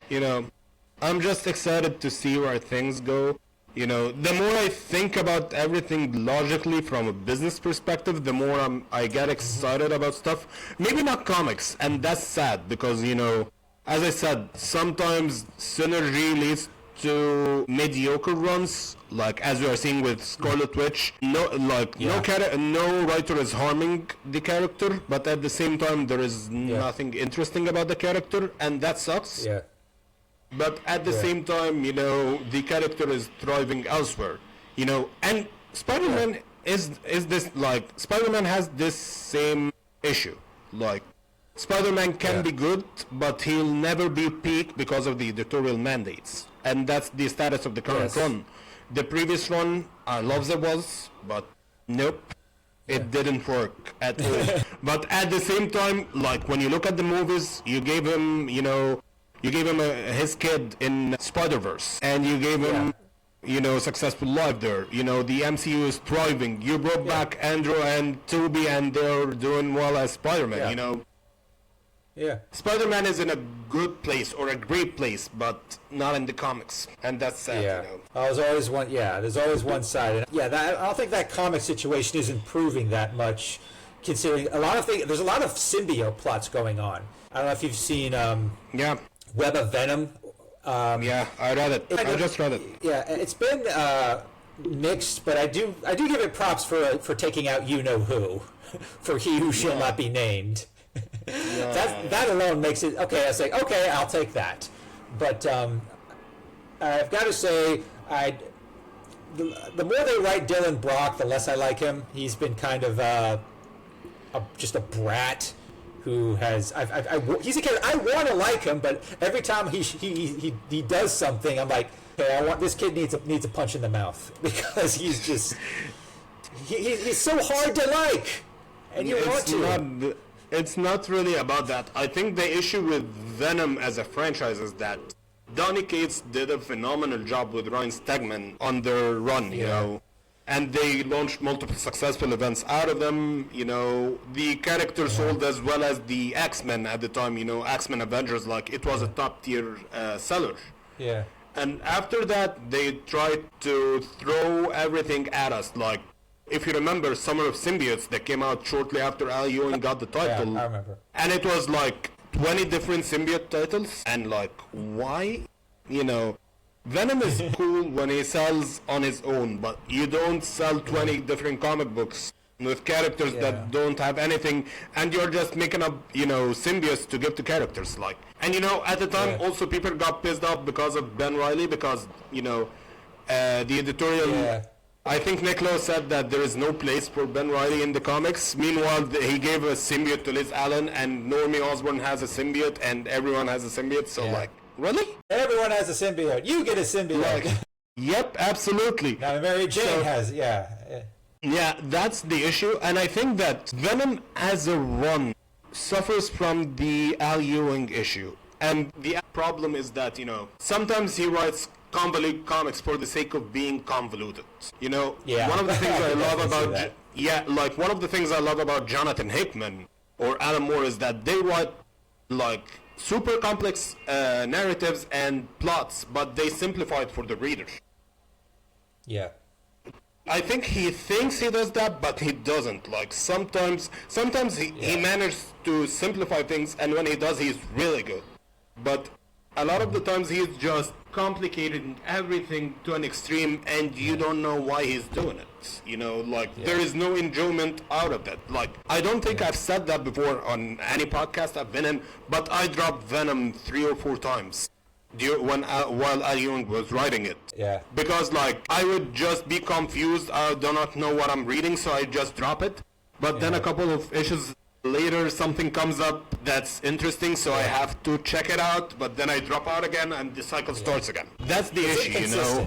I'm just excited to see where things go. The more I think about everything logically from a business perspective, the more I get excited about stuff. Maybe not comics, and that's sad because, as I said, sometimes synergy leads to mediocre runs, like as we are seeing with Scarlet Witch. No writer is harming the character, but at the same time there is nothing interesting about the character, and that sucks. Yeah. But at the same time, the character is thriving elsewhere. And Spider-Man is this, like, Spider-Man has this same issue. Like, Spider-Man can be good, but he'll never be peak because of the editorial mandates. And that's the status of the current run. The previous run, I love the was, but nope, it didn't work at all. But at the same time, like, when you look at the movies, you gave him, his kid in Spider-Verse, and you gave him, successful life there. The MCU is thriving. You brought back Andrew and Tobey, and they're doing well as Spider-Man, Spider-Man is in a good place or a great place, but not in the comics, and that's sad. There's always one. There's always one side. And I don't think that comic situation is improving that much, considering there's a lot of symbiote plots going on. I don't know if you've seen Web of Venom. I read it. I just read it. Yeah, it's been mixed, but I do give it props for taking out who for he who shall not be named. That alone makes it okay. I say okay, I'll take that. But I've got to say, the more they write Dylan Brock, the less I like him. He's been kind of just a brat who has. He's a character I want to like him, but every time he does something, I'm like, hey, this kid needs a punch in the mouth because he's just he's so hard to like, and you want to. It's not really about that. I think the issue with Venom as a franchise is that Donny Cates did a phenomenal job with Ryan Stegman on their run, you know, and they launched multiple successful events out of them, the character sold as well as the X-Men at the time, X-Men Avengers, like, it was a top tier seller. Yeah. And after that, they tried to throw everything at us, like, if you remember, Summer of Symbiotes that came out shortly after Al Ewing got the title. Yeah, I remember. And it was like 20 different symbiote titles. And like, why? Venom is cool when he sells on his own, but you don't sell 20 different comic books with characters that don't have anything, and you're just making up, symbiotes to give to characters. Like, and at the time, also people got pissed off because of Ben Reilly, because, the editorial... Yeah. I think Nicola said that there is no place for Ben Reilly in the comics. Meanwhile, he gave a symbiote to Liz Allen, and Normie Osborn has a symbiote, and everyone has a symbiote. So, like, really? Everyone has a symbiote. You get a symbiote. Like, yep, absolutely. Now Mary Jane has, yeah. Yeah, that's the issue, and I think that Venom as a run suffers from the Al Ewing issue. And the problem is that, sometimes he writes convoluted comics for the sake of being convoluted. Yeah. One of the things I love about one of the things I love about Jonathan Hickman or Alan Moore is that they write like super complex narratives and plots, but they simplify it for the reader. Yeah. I think he thinks he does that, but he doesn't. Like sometimes he manages to simplify things, and when he does, he's really good. But a lot of the times he's just complicating everything to an extreme, and you don't know why he's doing it. There is no enjoyment out of that. Like, I don't think I've said that before on any podcast I've been in, but I dropped Venom 3 or 4 times while Al Ewing was writing it. Yeah. Because, I would just be confused. I do not know what I'm reading, so I just drop it. But then a couple of issues later, something comes up that's interesting, so I have to check it out, but then I drop out again, and the cycle starts again. That's the issue,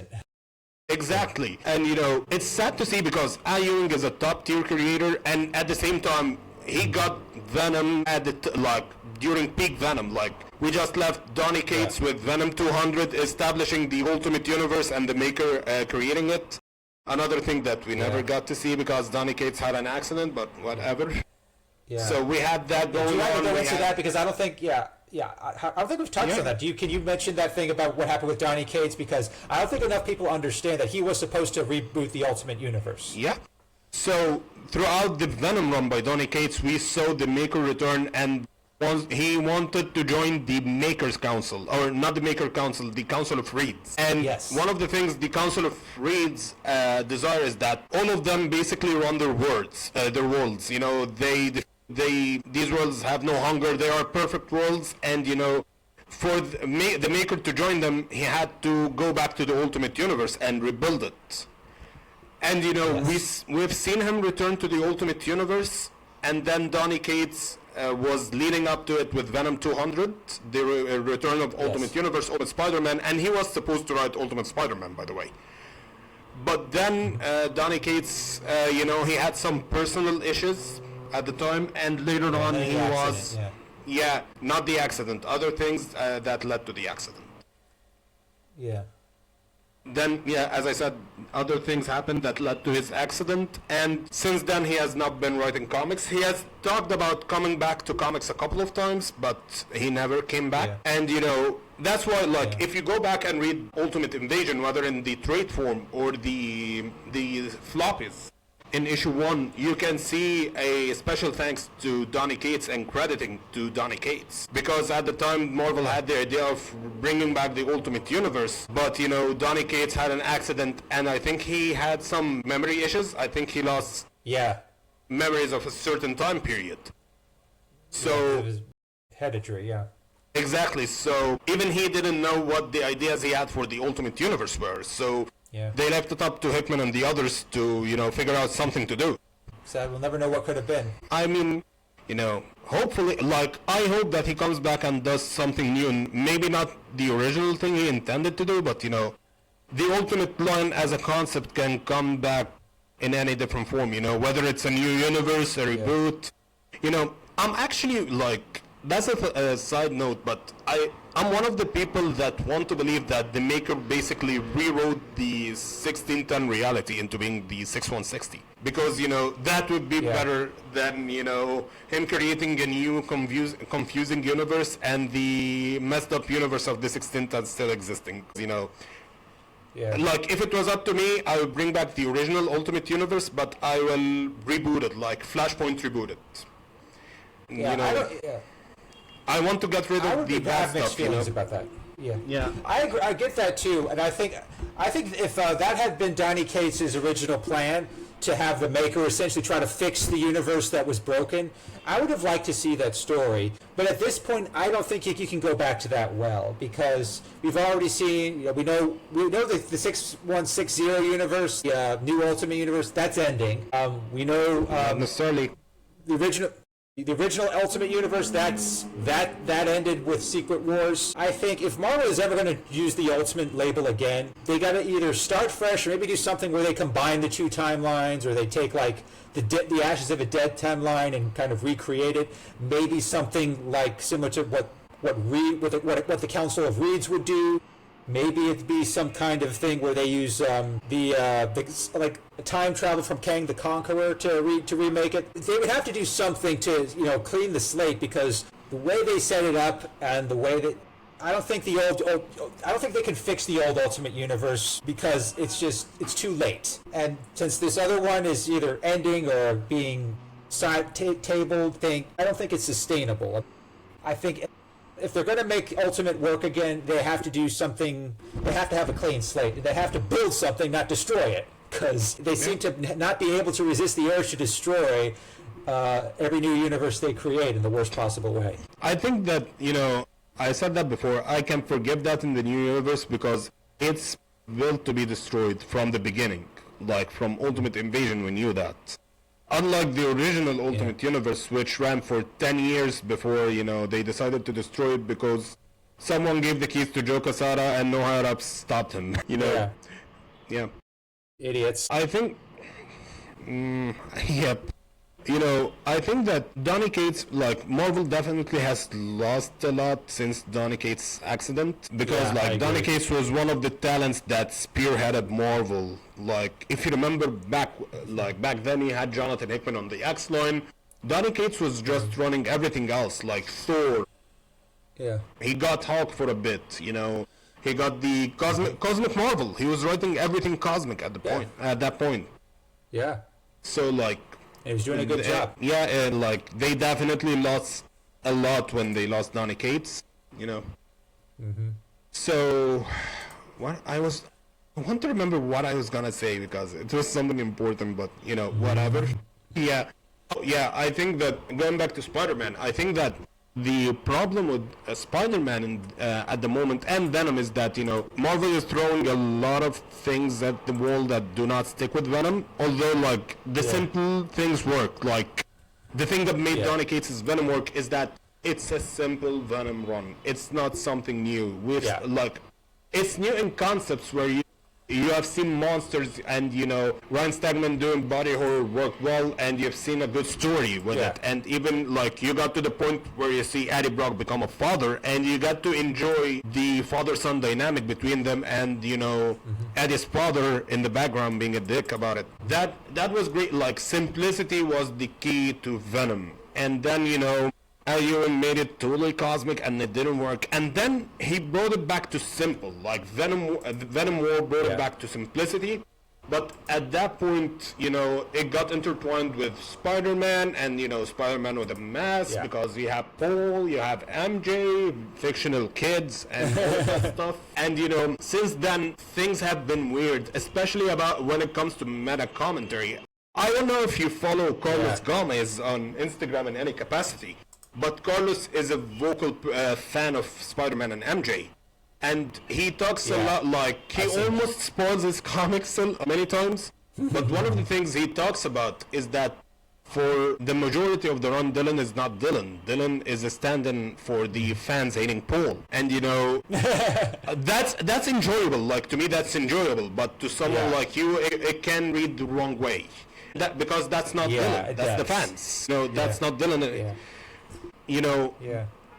Exactly. And, it's sad to see because Al Ewing is a top-tier creator, and at the same time, he got Venom at during peak Venom. We just left Donny Cates with Venom 200, establishing the Ultimate Universe and the Maker creating it. Another thing that we never got to see because Donny Cates had an accident, but whatever. Yeah. So we had that going on. Do you want to go into that? Because I don't think, I don't think we've touched on that. Can you mention that thing about what happened with Donny Cates? Because I don't think enough people understand that he was supposed to reboot the Ultimate Universe. Yeah. So throughout the Venom run by Donny Cates, we saw the Maker return, and he wanted to join the Makers Council, or not the Maker Council, the Council of Reeds. And one of the things the Council of Reeds desire is that all of them basically run their worlds. These worlds have no hunger. They are perfect worlds, and for the Maker to join them, he had to go back to the Ultimate Universe and rebuild it. And we've seen him return to the Ultimate Universe, and then Donny Cates was leading up to it with Venom 200, the return of Ultimate Universe, Ultimate Spider-Man, and he was supposed to write Ultimate Spider-Man, by the way. But then Donny Cates, he had some personal issues at the time, and later on he was... not the accident, other things that led to the accident. Yeah. Then, as I said, other things happened that led to his accident, and since then he has not been writing comics. He has talked about coming back to comics a couple of times, but he never came back. Yeah. And, that's why, if you go back and read Ultimate Invasion, whether in the trade form or the floppies, in issue 1, you can see a special thanks to Donny Cates and crediting to Donny Cates. Because at the time, Marvel had the idea of bringing back the Ultimate Universe, but, Donny Cates had an accident, and I think he had some memory issues. I think he lost memories of a certain time period. So... it was hereditary, Exactly. So even he didn't know what the ideas he had for the Ultimate Universe were. So... they left it up to Hickman and the others to, figure out something to do. So we'll never know what could have been. I mean, hopefully, I hope that he comes back and does something new, and maybe not the original thing he intended to do, but, the Ultimate line as a concept can come back in any different form, whether it's a new universe, a reboot. I'm actually, that's a side note, but I'm one of the people that want to believe that the Maker basically rewrote the 1610 reality into being the 6160. Because, that would be better than, him creating a new confusing universe and the messed up universe of the 1610 still existing, If it was up to me, I would bring back the original Ultimate Universe, but I will reboot it, like Flashpoint rebooted. I want to get rid of the bad stuff. Mixed feelings about that. Yeah. I agree, I get that too, and I think if that had been Donny Cates' original plan to have the Maker essentially try to fix the universe that was broken, I would have liked to see that story. But at this point, I don't think you can go back to that well, because we've already seen, we know the 6160 universe, the new Ultimate Universe, that's ending. We know not necessarily the original. The original Ultimate Universe, that ended with Secret Wars. I think if Marvel is ever going to use the Ultimate label again, they got to either start fresh or maybe do something where they combine the two timelines, or they take like the Ashes of a Dead timeline and kind of recreate it. Maybe something like similar to what the Council of Reeds would do. Maybe it'd be some kind of thing where they use the time travel from Kang the Conqueror to remake it. They would have to do something to clean the slate, because the way they set it up and the way that I don't think they can fix the old Ultimate Universe, because it's too late. And since this other one is either ending or being tabled, I don't think it's sustainable. I think if they're going to make Ultimate work again, they have to do something. They have to have a clean slate. They have to build something, not destroy it, because they seem to not be able to resist the urge to destroy every new universe they create in the worst possible way. I think that, I said that before, I can forgive that in the new universe because it's built to be destroyed from the beginning. Like from Ultimate Invasion, we knew that. Unlike the original Ultimate Universe, which ran for 10 years before, they decided to destroy it because someone gave the keys to Joe Quesada and no higher-ups stopped him, Yeah. Idiots. I think... yep. I think that Donny Cates, Marvel definitely has lost a lot since Donny Cates' accident. Because, Donny Cates was one of the talents that spearheaded Marvel. If you remember back then he had Jonathan Hickman on the X-Line. Donny Cates was just running everything else, like Thor. Yeah. He got Hulk for a bit, He got the Cosmic Marvel. He was writing everything cosmic at that point. Yeah. So, he was doing a good job. Yeah, and they definitely lost a lot when they lost Donny Cates, Mm-hmm. So, I want to remember what I was gonna say because it was something important, but whatever. Yeah, I think that going back to Spider-Man, I think that the problem with Spider-Man at the moment and Venom is that Marvel is throwing a lot of things at the wall that do not stick with Venom. Although the simple things work. The thing that made Donny Cates' Venom work is that it's a simple Venom run. It's not something new. It's new in concepts where you have seen monsters and Ryan Stegman doing body horror work well, and you've seen a good story with it, and even you got to the point where you see Eddie Brock become a father and you got to enjoy the father-son dynamic between them, and Eddie's father in the background being a dick about it. That was great. Simplicity was the key to Venom, and then Al Ewing made it totally cosmic and it didn't work, and then he brought it back to simple. Venom War brought it back to simplicity, but at that point it got intertwined with Spider-Man, and Spider-Man with a mask, because you have Paul, you have MJ, fictional kids and all that stuff, and since then things have been weird, especially about when it comes to meta commentary. I don't know if you follow Carlos Gomez on Instagram in any capacity, but Carlos is a vocal fan of Spider-Man and MJ. And he talks a lot he almost spoils his comics many times. But one of the things he talks about is that for the majority of the run, Dylan is not Dylan. Dylan is a stand-in for the fans hating Paul. And that's enjoyable. To me, that's enjoyable. But to someone like you, it can read the wrong way. Because that's not Dylan. That's the fans. No, that's not Dylan.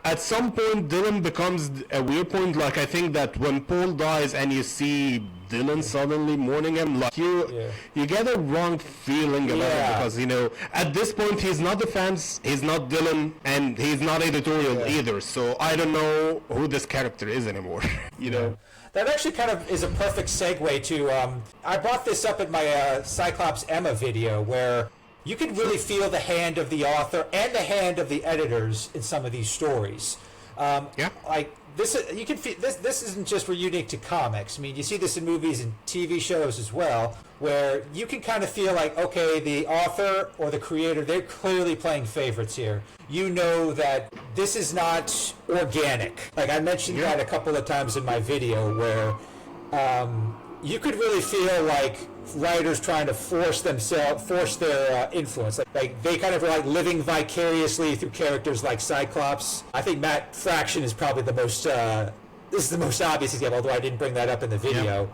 At some point Dylan becomes a weird point. I think that when Paul dies and you see Dylan suddenly mourning him, you get a wrong feeling about it, because at this point he's not the fans, he's not Dylan, and he's not editorial either. So I don't know who this character is anymore. That actually kind of is a perfect segue to I brought this up in my Cyclops Emma video, where you can really feel the hand of the author and the hand of the editors in some of these stories. This isn't just unique to comics. I mean, you see this in movies and TV shows as well, where you can kind of feel okay, the author or the creator, they're clearly playing favorites here. That this is not organic. I mentioned that a couple of times in my video, where you could really feel writers trying to force their influence. Like they kind of are like living vicariously through characters like Cyclops. I think Matt Fraction is probably the most. This is the most obvious example, although I didn't bring that up in the video.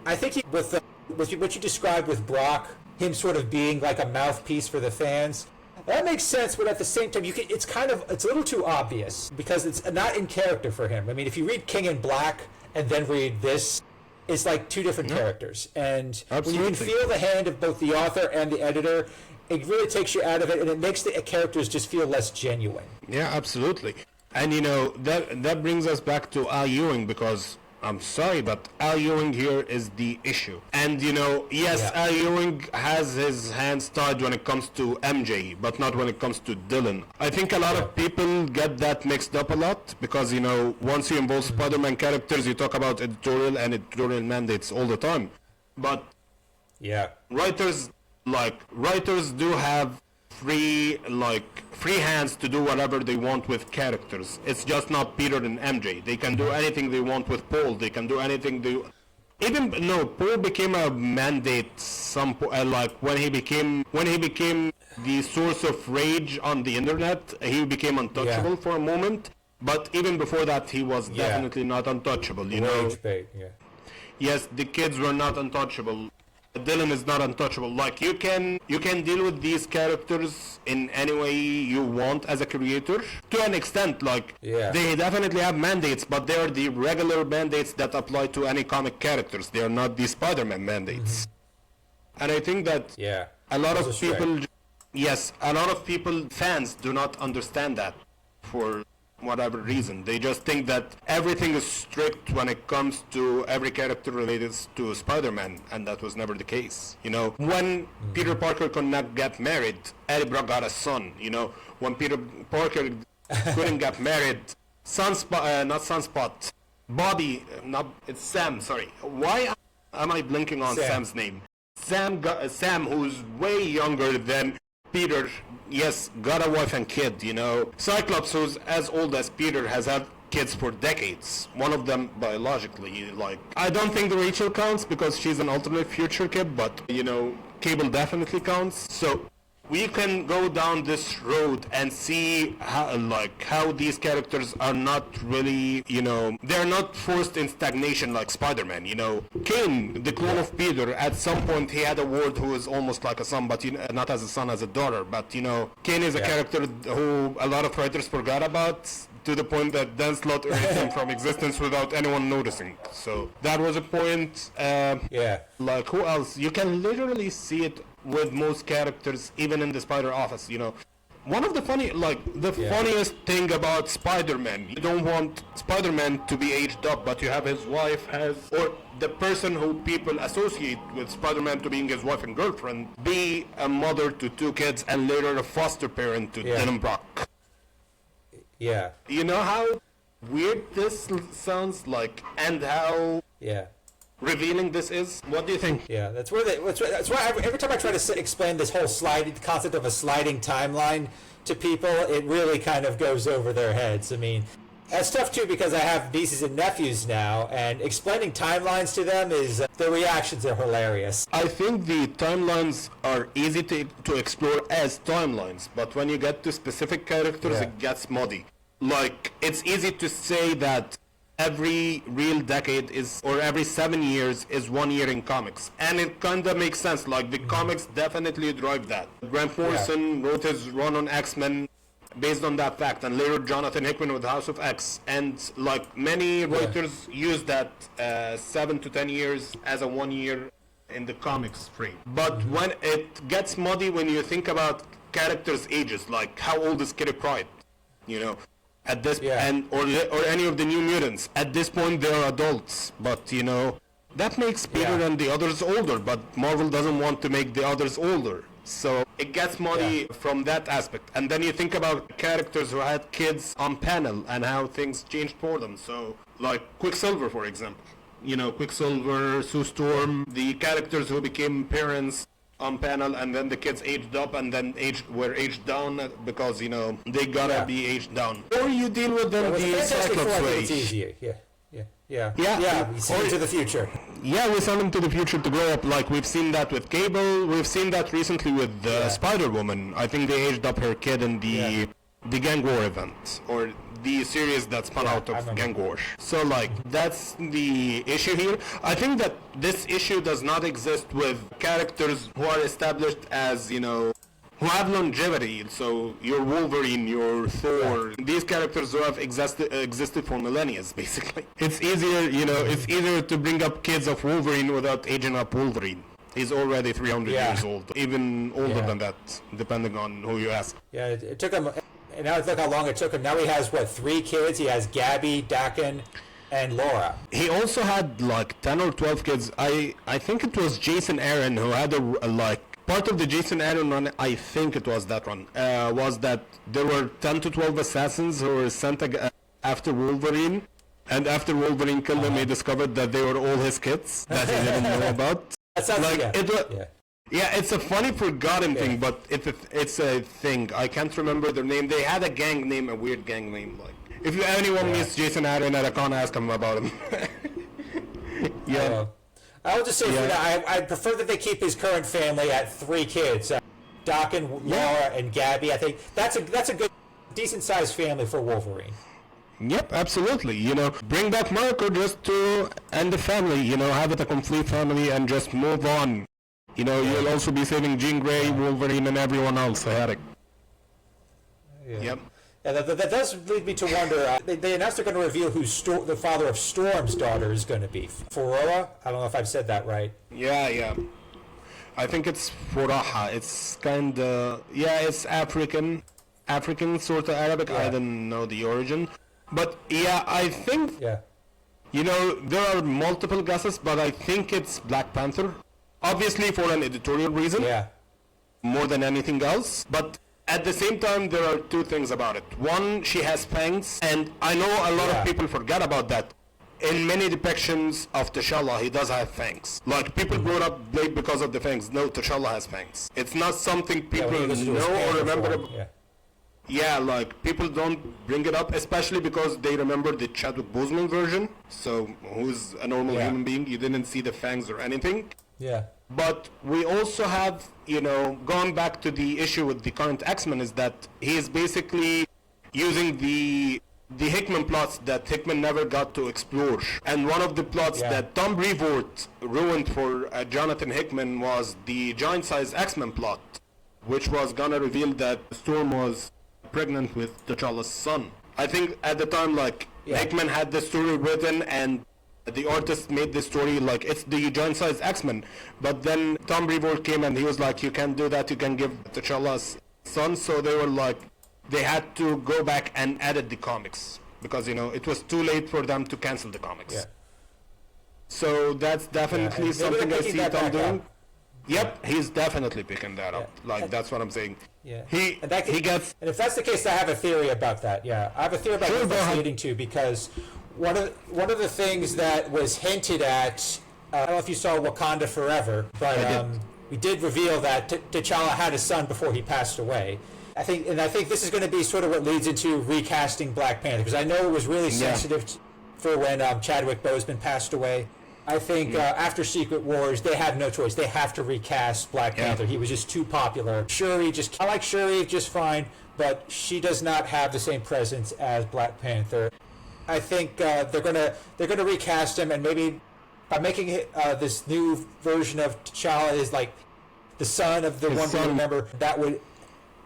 I think with what you described with Brock, him sort of being like a mouthpiece for the fans, that makes sense. But at the same time, it's a little too obvious because it's not in character for him. I mean, if you read King in Black and then read this, it's like two different characters. And when you can feel the hand of both the author and the editor, it really takes you out of it, and it makes the characters just feel less genuine. Yeah, absolutely. And that brings us back to Al Ewing, because I'm sorry, but Al Ewing here is the issue. And yes, Al Ewing has his hands tied when it comes to MJ, but not when it comes to Dylan. I think a lot of people get that mixed up a lot, because once you involve Spider-Man characters, you talk about editorial mandates all the time. But writers do have free hands to do whatever they want with characters. It's just not Peter and MJ. They can do anything they want with Paul. They can do anything Paul became a mandate when he became the source of rage on the internet. He became untouchable for a moment, but even before that he was definitely not untouchable. Rage bait, Yes, the kids were not untouchable. Dylan is not untouchable. Like, you can deal with these characters in any way you want as a creator, to an extent. They definitely have mandates, but they are the regular mandates that apply to any comic characters. They are not the Spider-Man mandates. And I think that a lot of people, fans, do not understand that for whatever reason. They just think that everything is strict when it comes to every character related to Spider-Man, and that was never the case. When Peter Parker could not get married, Eddie Brock got a son. When Peter Parker couldn't get married, Bobby, it's Sam, sorry. Why am I blinking on Sam's name? Sam, who's way younger than Peter, got a wife and kid. Cyclops, who's as old as Peter, has had kids for decades. One of them biologically. I don't think the Rachel counts because she's an alternate future kid, but Cable definitely counts. So we can go down this road and see how these characters are not really, they're not forced in stagnation like Spider-Man. Kane, the clone of Peter, at some point he had a ward who is almost like a son, but not as a son, as a daughter. But Kane is a character who a lot of writers forgot about, to the point that Dan Slott erased him from existence without anyone noticing. So that was a point. Who else? You can literally see it with most characters, even in the Spider Office. One of the funniest thing about Spider-Man, you don't want Spider-Man to be aged up, but you have his wife or the person who people associate with Spider-Man to being his wife and girlfriend, be a mother to two kids and later a foster parent to Dylan Brock. Yeah. You know how weird this sounds like, and how revealing this is? What do you think? Yeah, that's why every time I try to explain this whole concept of a sliding timeline to people, it really kind of goes over their heads. I mean, that's tough too, because I have nieces and nephews now, and explaining timelines to them the reactions are hilarious. I think the timelines are easy to explore as timelines, but when you get to specific characters, it gets muddy. It's easy to say that every real decade or every 7 years is 1 year in comics, and it kind of makes sense. The comics definitely drive that. Grant Morrison wrote his run on X-Men based on that fact, and later Jonathan Hickman with House of X, and many writers use that 7 to 10 years as a 1 year in the comics frame. But when it gets muddy, when you think about characters' ages, how old is Kitty Pryde? At this or any of the New Mutants, at this point they are adults, but that makes Peter and the others older, but Marvel doesn't want to make the others older, so it gets muddy from that aspect. And then you think about characters who had kids on panel and how things changed for them. So Quicksilver, for example, Quicksilver, Sue Storm, the characters who became parents on panel, and then the kids aged up and then were aged down because they gotta be aged down. Or you deal with them the Cyclops way. It's easier. You see into the future. Yeah, we send them to the future to grow up. Like, we've seen that with Cable. We've seen that recently with Spider-Woman. I think they aged up her kid in the Gang War event, or the series that spun out of Gang War. So, like, that's the issue here. I think that this issue does not exist with characters who are established as, you know, who have longevity. So your Wolverine, your Thor, these characters who have existed for millennia, basically. It's easier, you know, it's easier to bring up kids of Wolverine without aging up Wolverine. He's already 300 years old, even older than that, depending on who you ask. Yeah, it took him, and now look how long it took him. Now he has, what, 3 kids? He has Gabby, Dakin, and Laura. He also had like 10 or 12 kids. I think it was Jason Aaron who had part of the Jason Aaron run, I think it was that run, was that there were 10 to 12 assassins who were sent after Wolverine, and after Wolverine killed them, he discovered that they were all his kids that he didn't know about. That sounds like it's a funny forgotten thing, but it's a thing. I can't remember their name. They had a gang name, a weird gang name. Like, if anyone meets Jason Aaron at a con, ask him about him. I will just say for that, I prefer that they keep his current family at 3 kids, Dakin, Laura, and Gabby. I think that's a good, decent-sized family for Wolverine. Yep, absolutely. You know, bring back Marco just to end the family. You know, have it a complete family and just move on. You know, you'll also be saving Jean Grey, Wolverine, and everyone else. Yep. Yeah, that does lead me to wonder. They announced they're going to reveal who the father of Storm's daughter is going to be. Foroa? I don't know if I've said that right. Yeah. I think it's Foraha. It's kind of... Yeah, it's African sort of Arabic. I don't know the origin. But, yeah, I think... Yeah. You know, there are multiple guesses, but I think it's Black Panther. Obviously for an editorial reason. Yeah. More than anything else. But... At the same time, there are 2 things about it. One, she has fangs, and I know a lot of people forget about that. In many depictions of T'Challa, he does have fangs. Like, people brought up Blade because of the fangs. No, T'Challa has fangs. It's not something people know or remember. Like, people don't bring it up, especially because they remember the Chadwick Boseman version. So, who's a normal human being, you didn't see the fangs or anything. Yeah. But we also have, you know, going back to the issue with the current X-Men, is that he is basically using the Hickman plots that Hickman never got to explore. And one of the plots that Tom Brevoort ruined for Jonathan Hickman was the giant-sized X-Men plot, which was gonna reveal that Storm was pregnant with T'Challa's son. I think at the time, like, Hickman had the story written and the artist made the story like it's the giant-sized X-Men, but then Tom Brevoort came and he was like, you can't do that, you can give T'Challa's son. So they were like, they had to go back and edit the comics because, you know, it was too late for them to cancel the comics. So that's definitely something I see Tom doing. Yep, he's definitely picking that up. Like, that's what I'm saying. He gets... And if that's the case, I have a theory about that. I have a theory about what that's leading to, because one of the things that was hinted at, I don't know if you saw Wakanda Forever, but we did reveal that T'Challa had a son before he passed away. I think this is going to be sort of what leads into recasting Black Panther, because I know it was really sensitive for when Chadwick Boseman passed away. I think after Secret Wars, they had no choice. They have to recast Black Panther. He was just too popular. I like Shuri just fine, but she does not have the same presence as Black Panther. I think they're gonna recast him, and maybe by making this new version of T'Challa is like the son of the one we remember, that would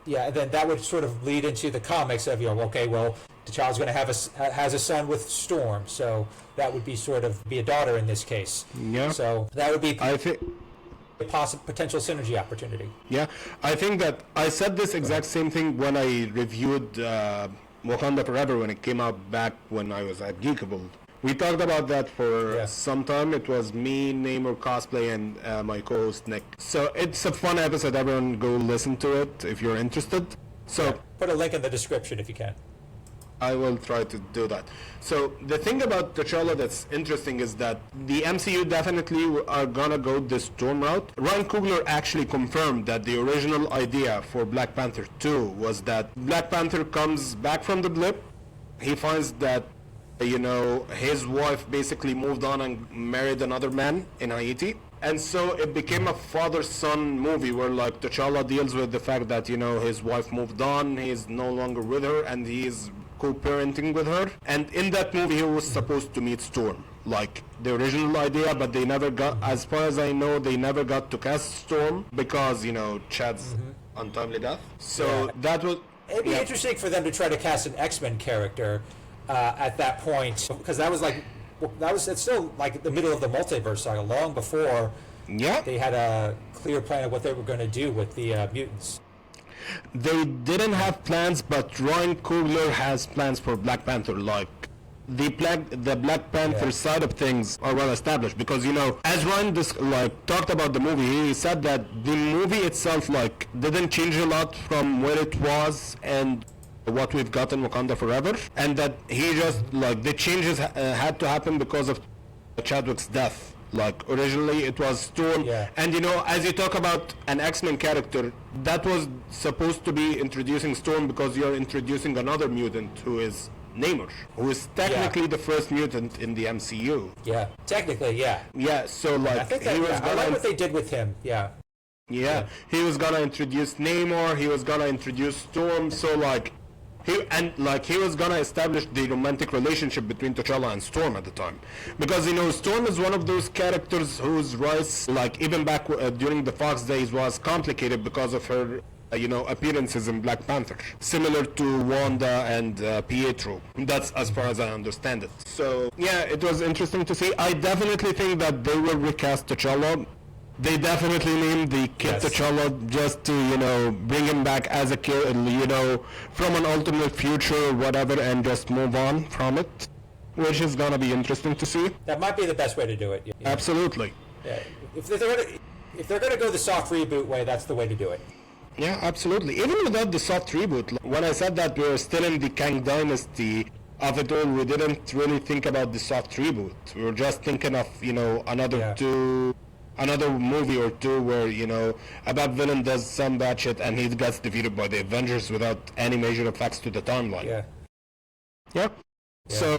then that would sort of lead into the comics of, you know, okay, well, T'Challa's going to have has a son with Storm, so that would be sort of be a daughter in this case. Yeah. So that would be a potential synergy opportunity. Yeah, I think that I said this exact same thing when I reviewed Wakanda Forever when it came out back when I was at Geekable. We talked about that for some time. It was me, Namor Cosplay, and my co-host Nick. So it's a fun episode. Everyone go listen to it if you're interested. So put a link in the description if you can. I will try to do that. So the thing about T'Challa that's interesting is that the MCU definitely are gonna go this Storm route. Ryan Coogler actually confirmed that the original idea for Black Panther 2 was that Black Panther comes back from the blip. He finds that you know, his wife basically moved on and married another man in Haiti. And so it became a father-son movie where like T'Challa deals with the fact that, you know, his wife moved on, he's no longer with her, and he's co-parenting with her. And in that movie he was supposed to meet Storm, like the original idea, but they never got, as far as I know, they never got to cast Storm because, you know, Chad's untimely death. So that was... It'd be interesting for them to try to cast an X-Men character at that point, because that was like, it's still like the middle of the multiverse saga, long before they had a clear plan of what they were going to do with the mutants. They didn't have plans, but Ryan Coogler has plans for Black Panther. Like the Black Panther side of things are well established, because, you know, as Ryan talked about the movie, he said that the movie itself like didn't change a lot from where it was and what we've got in Wakanda Forever, and that he just like the changes had to happen because of Chadwick's death. Like originally it was Storm, and you know, as you talk about an X-Men character, that was supposed to be introducing Storm because you're introducing another mutant who is Namor, who is technically the first mutant in the MCU. Yeah, technically, Yeah, so like I think that, I like what they did with him. Yeah, he was gonna introduce Namor, he was gonna introduce Storm, so like he was gonna establish the romantic relationship between T'Challa and Storm at the time, because, you know, Storm is one of those characters whose rise, like even back during the Fox days, was complicated because of her you know, appearances in Black Panther, similar to Wanda and Pietro. That's as far as I understand it. So yeah, it was interesting to see. I definitely think that they will recast T'Challa. They definitely named the kid T'Challa just to, you know, bring him back as a kid, you know, from an alternate future or whatever, and just move on from it, which is gonna be interesting to see. That might be the best way to do it. Yeah. Absolutely. Yeah. If they're gonna go the soft reboot way, that's the way to do it. Yeah, absolutely. Even without the soft reboot, when I said that we were still in the Kang Dynasty of it all, we didn't really think about the soft reboot. We were just thinking of, you know, another movie or two where, you know, a bad villain does some bad shit and he gets defeated by the Avengers without any major effects to the timeline. Yeah. So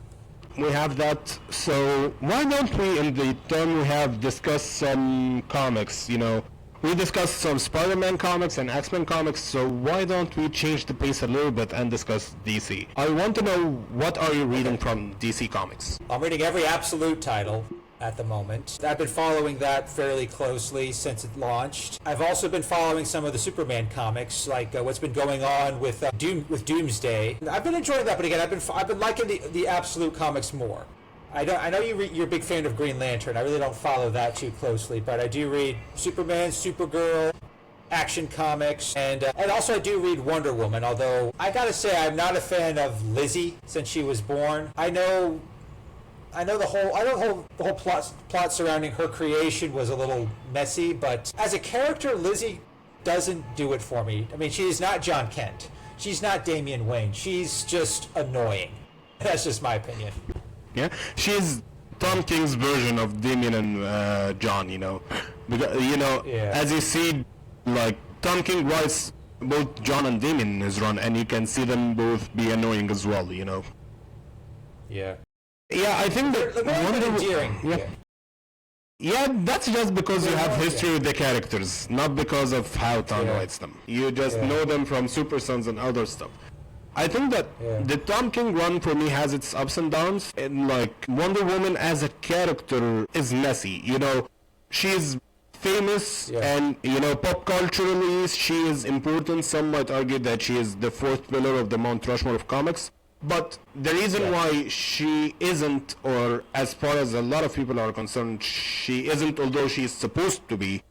we have that. So why don't we, in the turn we have, discuss some comics, you know? We discussed some Spider-Man comics and X-Men comics, so why don't we change the pace a little bit and discuss DC? I want to know, what are you reading from DC Comics? I'm reading every Absolute title at the moment. I've been following that fairly closely since it launched. I've also been following some of the Superman comics, like what's been going on with Doomsday. I've been enjoying that, but again, I've been liking the Absolute comics more. I know you're a big fan of Green Lantern. I really don't follow that too closely, but I do read Superman, Supergirl, Action Comics, and also I do read Wonder Woman, although I gotta say I'm not a fan of Lizzie since she was born. I know the whole plot surrounding her creation was a little messy, but as a character, Lizzie doesn't do it for me. I mean, she's not John Kent. She's not Damian Wayne. She's just annoying. That's just my opinion. Yeah, she's Tom King's version of Damian and John, you know. Because, you know, as you see, like, Tom King writes both John and Damian in his run, and you can see them both be annoying as well, you know. Yeah, I think that that's just because you have history with the characters, not because of how Tom writes them. You just know them from Super Sons and other stuff. I think that the Tom King run for me has its ups and downs, and like Wonder Woman as a character is messy. You know, she's famous and, you know, pop culturally she is important. Some might argue that she is the fourth pillar of the Mount Rushmore of comics. But the reason why she isn't, or as far as a lot of people are concerned, she isn't, although she is supposed to be,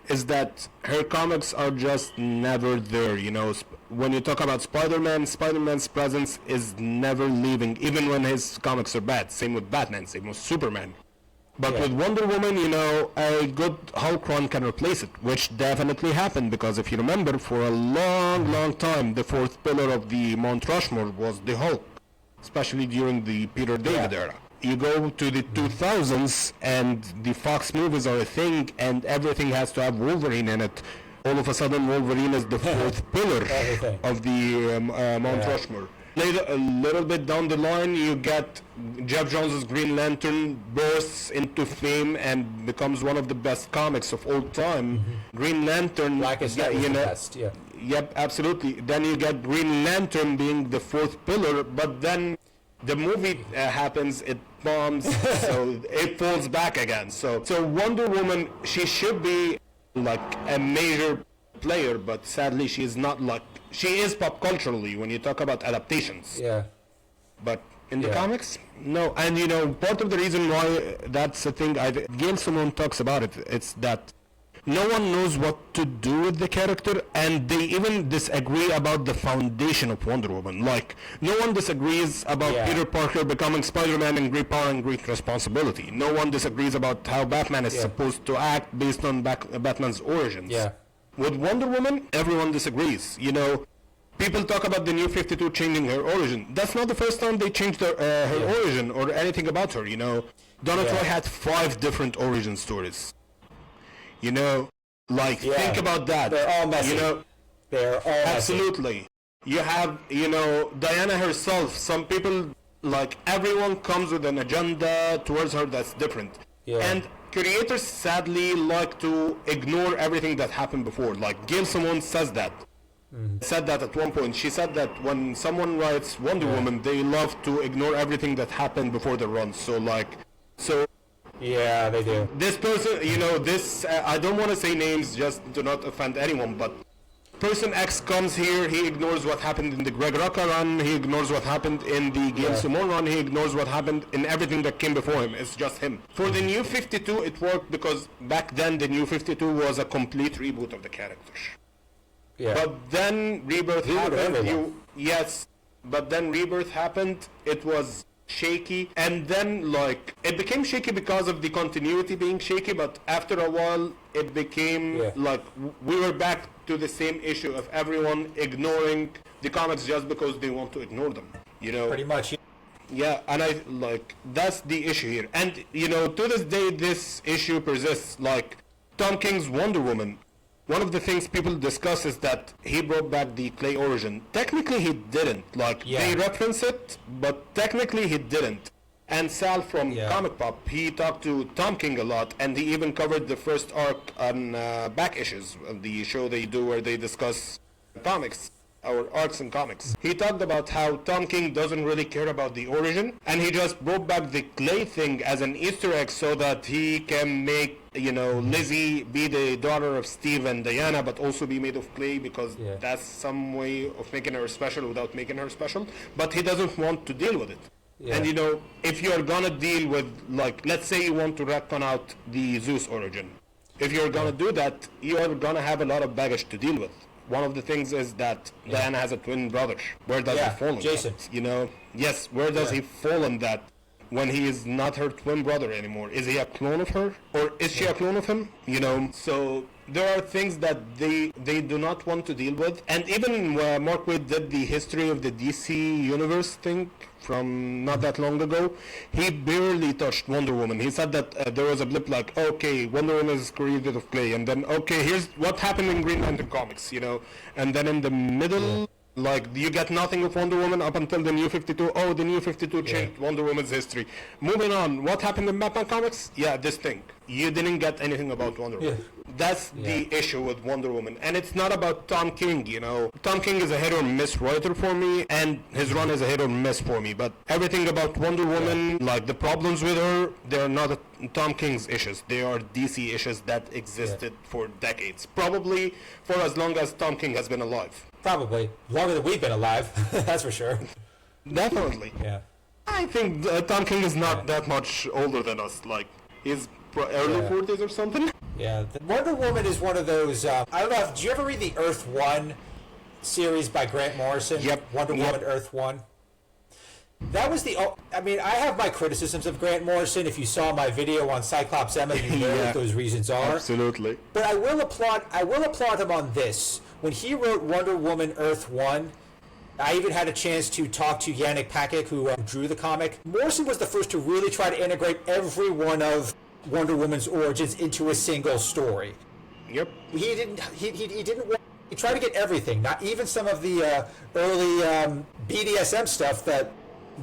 is that her comics are just never there, you know. When you talk about Spider-Man's presence is never leaving, even when his comics are bad. Same with Batman, same with Superman. But with Wonder Woman, you know, a good Hulk run can replace it, which definitely happened, because if you remember, for a long time, the fourth pillar of the Mount Rushmore was the Hulk, especially during the Peter David era. You go to the 2000s, and the Fox movies are a thing, and everything has to have Wolverine in it. All of a sudden, Wolverine is the fourth pillar of the Mount Rushmore. Later, a little bit down the line, you get Jeff Jones' Green Lantern bursts into fame and becomes one of the best comics of all time. Green Lantern, Blackest Night was the best, yeah. Yep, absolutely. Then you get Green Lantern being the fourth pillar, but then the movie happens, it bombs, so it falls back again. So Wonder Woman, she should be like a major player, but sadly she is not. Like, she is pop culturally when you talk about adaptations. Yeah. But in the comics, no. And you know, part of the reason why that's a thing, Gail Simone talks about it, it's that no one knows what to do with the character, and they even disagree about the foundation of Wonder Woman. Like, no one disagrees about Peter Parker becoming Spider-Man and great power and great responsibility. No one disagrees about how Batman is supposed to act based on Batman's origins. Yeah. With Wonder Woman, everyone disagrees. You know, people talk about the New 52 changing her origin. That's not the first time they changed her origin or anything about her, you know. Donna Troy had 5 different origin stories. You know, like, think about that. They're all messy. You know, they're all absolutely. Messy. You have, you know, Diana herself. Some people, like, everyone comes with an agenda towards her that's different. Yeah. And creators sadly like to ignore everything that happened before. Like, Gail Simone says that. Said that at one point. She said that when someone writes Wonder Woman, they love to ignore everything that happened before the run. So yeah, they do. this person, you know, I don't want to say names just to not offend anyone, but person X comes here, he ignores what happened in the Greg Rucka run, he ignores what happened in the Gail Simone run, he ignores what happened in everything that came before him. It's just him. For the New 52, it worked because back then the New 52 was a complete reboot of the characters. Yeah. But then Rebirth happened. But then Rebirth happened. It was shaky, and then like it became shaky because of the continuity being shaky. But after a while, it became like we were back to the same issue of everyone ignoring the comics just because they want to ignore them. You know, pretty much. Yeah, and I like that's the issue here. And you know, to this day, this issue persists. Like Tom King's Wonder Woman. One of the things people discuss is that he brought back the clay origin. Technically, he didn't. Like, they reference it, but technically he didn't. And Sal from Comic Pop, he talked to Tom King a lot, and he even covered the first arc on back issues of the show they do where they discuss comics, or arcs and comics. He talked about how Tom King doesn't really care about the origin, and he just brought back the clay thing as an Easter egg so that he can make, you know, Lizzie be the daughter of Steve and Diana, but also be made of clay because that's some way of making her special without making her special. But he doesn't want to deal with it. Yeah. And you know, if you're gonna deal with, like, let's say you want to retcon out the Zeus origin. If you're gonna do that, you're gonna have a lot of baggage to deal with. One of the things is that Diana has a twin brother. Where does he fall in Jason. that? You know, yes, where does he fall in that when he is not her twin brother anymore? Is he a clone of her? Or is she a clone of him? You know, so there are things that they do not want to deal with. And even Mark Waid did the history of the DC Universe thing from not that long ago, he barely touched Wonder Woman. He said that there was a blip like, okay, Wonder Woman is created of clay, and then, okay, here's what happened in Green Lantern comics, you know, and then in the middle, like, you get nothing of Wonder Woman up until the New 52. Oh, the New 52 changed Wonder Woman's history. Moving on, what happened in Batman comics? Yeah, this thing. You didn't get anything about Wonder Woman. That's the issue with Wonder Woman. And it's not about Tom King, you know. Tom King is a hit or miss writer for me, and his run is a hit or miss for me. But everything about Wonder Woman, like the problems with her, they're not Tom King's issues. They are DC issues that existed for decades. Probably for as long as Tom King has been alive. Probably. Longer than we've been alive, that's for sure. Definitely. Yeah. I think Tom King is not that much older than us. Like, he's early 40s or something. Yeah. Wonder Woman is one of those, I don't know, did you ever read the Earth 1 series by Grant Morrison? Yep. Wonder Woman Earth 1? That was I mean, I have my criticisms of Grant Morrison. If you saw my video on Cyclops Emma, you know what those reasons are. Absolutely. But I will applaud him on this. When he wrote Wonder Woman Earth 1, I even had a chance to talk to Yannick Paquet, who drew the comic. Morrison was the first to really try to integrate every one of Wonder Woman's origins into a single story. Yep. He didn't want he tried to get everything, not even some of the early BDSM stuff that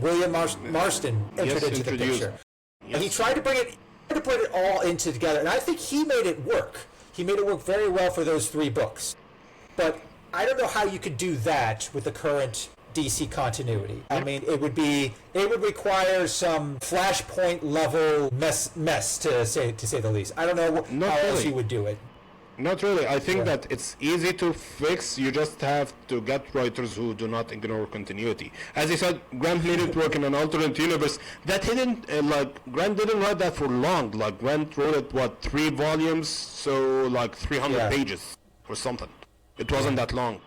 William Marston entered into the picture. Yes. He tried to bring it all into together, and I think he made it work. He made it work very well for those 3 books. But I don't know how you could do that with the current DC continuity. I mean, it would require some Flashpoint level mess to say the least. I don't know how else you would do it. Not really. I think that it's easy to fix. You just have to get writers who do not ignore continuity. As you said, Grant made it work in an alternate universe. That he didn't, Grant didn't write that for long. Like, Grant wrote it, 3 volumes? So, 300 pages or something. It wasn't that long.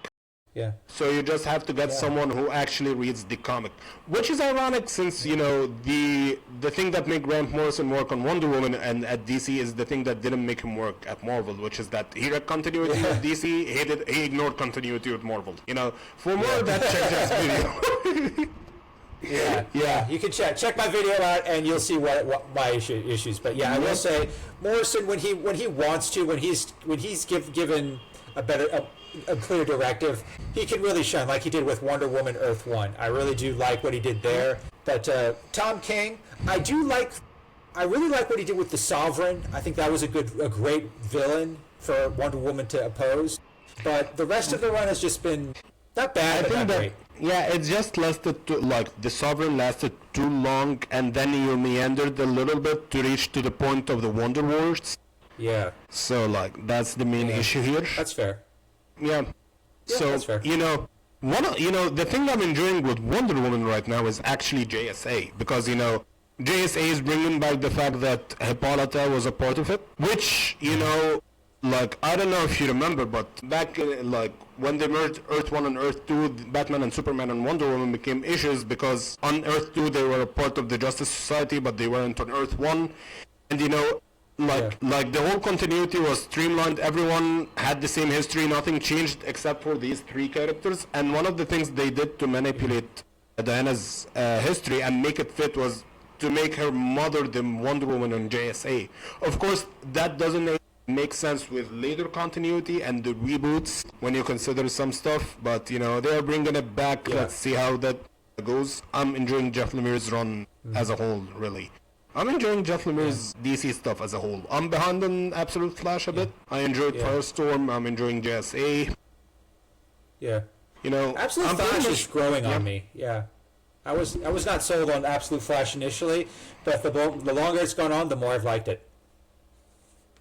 Yeah. So you just have to get someone who actually reads the comic, which is ironic since the thing that made Grant Morrison work on Wonder Woman and at DC is the thing that didn't make him work at Marvel, which is that he read continuity with DC, he ignored continuity with Marvel. For more of that, check Jeff's video. Yeah. You can check my video out, and you'll see what my issues. But I will say, Morrison when he wants to, when he's given a clear directive, he can really shine like he did with Wonder Woman Earth 1. I really do like what he did there. But Tom King, I really like what he did with the Sovereign. I think that was a great villain for Wonder Woman to oppose. But the rest of the run has just been not bad, but not great. Yeah, it just lasted the Sovereign lasted too long, and then you meandered a little bit to reach to the point of the Wonder Wars. Yeah. So that's the main issue here. That's fair. Yeah. So that's fair. the thing I'm enjoying with Wonder Woman right now is actually JSA, because JSA is bringing back the fact that Hippolyta was a part of it, which I don't know if you remember, but back when they merged Earth 1 and Earth 2, Batman and Superman and Wonder Woman became issues because on Earth 2 they were a part of the Justice Society, but they weren't on Earth 1, and the whole continuity was streamlined. Everyone had the same history. Nothing changed except for these 3 characters. And one of the things they did to manipulate Diana's history and make it fit was to make her mother the Wonder Woman on JSA. Of course, that doesn't make sense with later continuity and the reboots when you consider some stuff. But they are bringing it back. Yeah. Let's see how that goes. I'm enjoying Jeff Lemire's run as a whole, really. I'm enjoying Jeff Lemire's DC stuff as a whole. I'm behind on Absolute Flash a bit. I enjoyed Firestorm. I'm enjoying JSA. Yeah. Absolute Flash is growing on me. Yeah. I was not sold on Absolute Flash initially, but the longer it's gone on, the more I've liked it.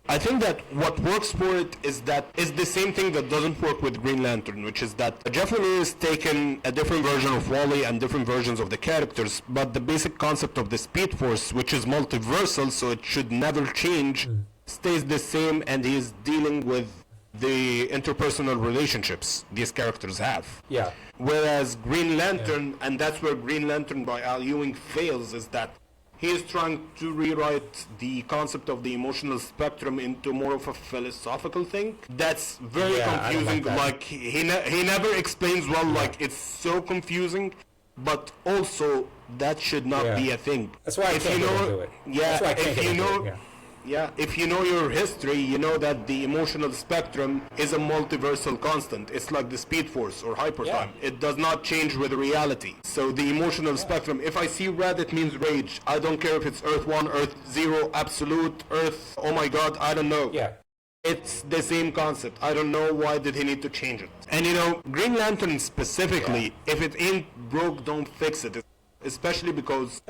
I think that what works for it is the same thing that doesn't work with Green Lantern, which is that Jeff Lemire has taken a different version of Wally and different versions of the characters, but the basic concept of the Speed Force, which is multiversal, so it should never change, stays the same, and he's dealing with the interpersonal relationships these characters have. Yeah. Whereas Green Lantern, and that's where Green Lantern by Al Ewing fails, is that he is trying to rewrite the concept of the emotional spectrum into more of a philosophical thing. That's very confusing. He never explains well. It's so confusing. But also, that should not be a thing. That's why I can't get into it. Yeah, if you know your history, you know that the emotional spectrum is a multiversal constant. It's like the Speed Force or Hypertime. It does not change with reality. So the emotional spectrum, if I see red, it means rage. I don't care if it's Earth 1, Earth 0, Absolute, Earth, oh my god, I don't know. Yeah. It's the same concept. I don't know why did he need to change it. And Green Lantern specifically, if it ain't broke, don't fix it. Especially because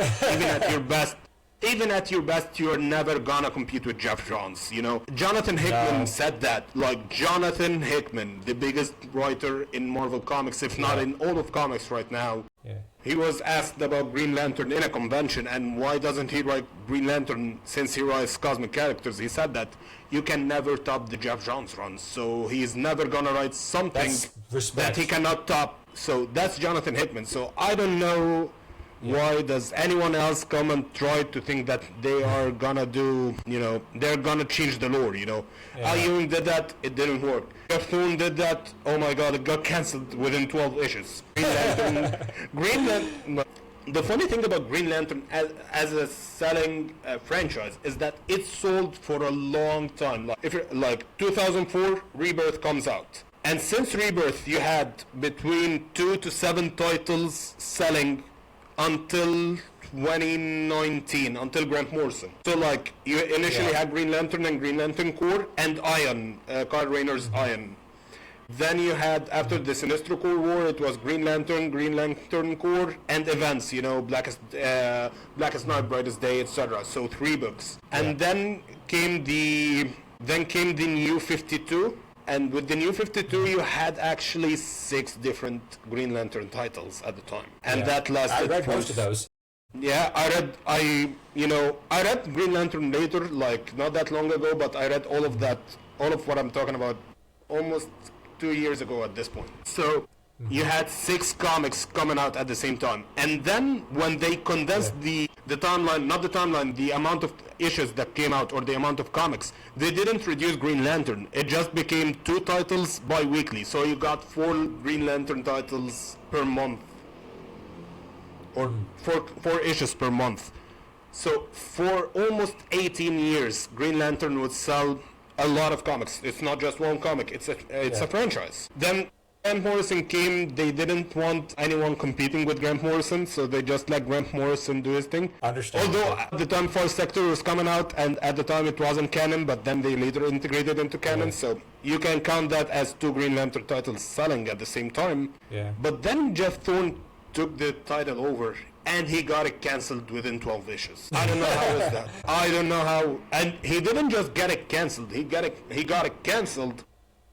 even at your best, you're never gonna compete with Jeff Johns, Jonathan Hickman said that. Jonathan Hickman, the biggest writer in Marvel Comics, if not in all of comics right now. Yeah. He was asked about Green Lantern in a convention, and why doesn't he write Green Lantern since he writes cosmic characters? He said that you can never top the Jeff Johns run, so he's never gonna write something that he cannot top. So that's Jonathan Hickman. So I don't know why does anyone else come and try to think that they are gonna do, they're gonna change the lore, Al Ewing did that, it didn't work. Jeff Thorne did that, oh my god, it got cancelled within 12 issues. Green Lantern, the funny thing about Green Lantern as a selling franchise is that it sold for a long time. If 2004, Rebirth comes out. And since Rebirth, you had between 2 to 7 titles selling until 2019, until Grant Morrison. So like, you initially had Green Lantern and Green Lantern Corps and Iron, Kyle Rayner's Iron. Then you had, after the Sinestro Corps War, it was Green Lantern Corps, and events, you know, Blackest Night, Brightest Day, etc. So 3 books. And then came the New 52, and with the New 52 you had actually 6 different Green Lantern titles at the time. And that lasted I read most of those. Yeah, I read Green Lantern later, like not that long ago, but I read all of what I'm talking about almost 2 years ago at this point. So you had 6 comics coming out at the same time. And then when they condensed the timeline, the amount of issues that came out or the amount of comics, they didn't reduce Green Lantern. It just became 2 titles bi-weekly. So you got 4 Green Lantern titles per month. Or 4 issues per month. So for almost 18 years, Green Lantern would sell a lot of comics. It's not just one comic. It's a franchise. Then Grant Morrison came. They didn't want anyone competing with Grant Morrison, so they just let Grant Morrison do his thing. Understand. Although at the time First Sector was coming out, and at the time it wasn't canon, but then they later integrated into canon, so you can count that as 2 Green Lantern titles selling at the same time. Yeah. But then Jeff Thorne took the title over, and he got it cancelled within 12 issues. I don't know how is that. I don't know how. And he didn't just get it cancelled. He got it cancelled,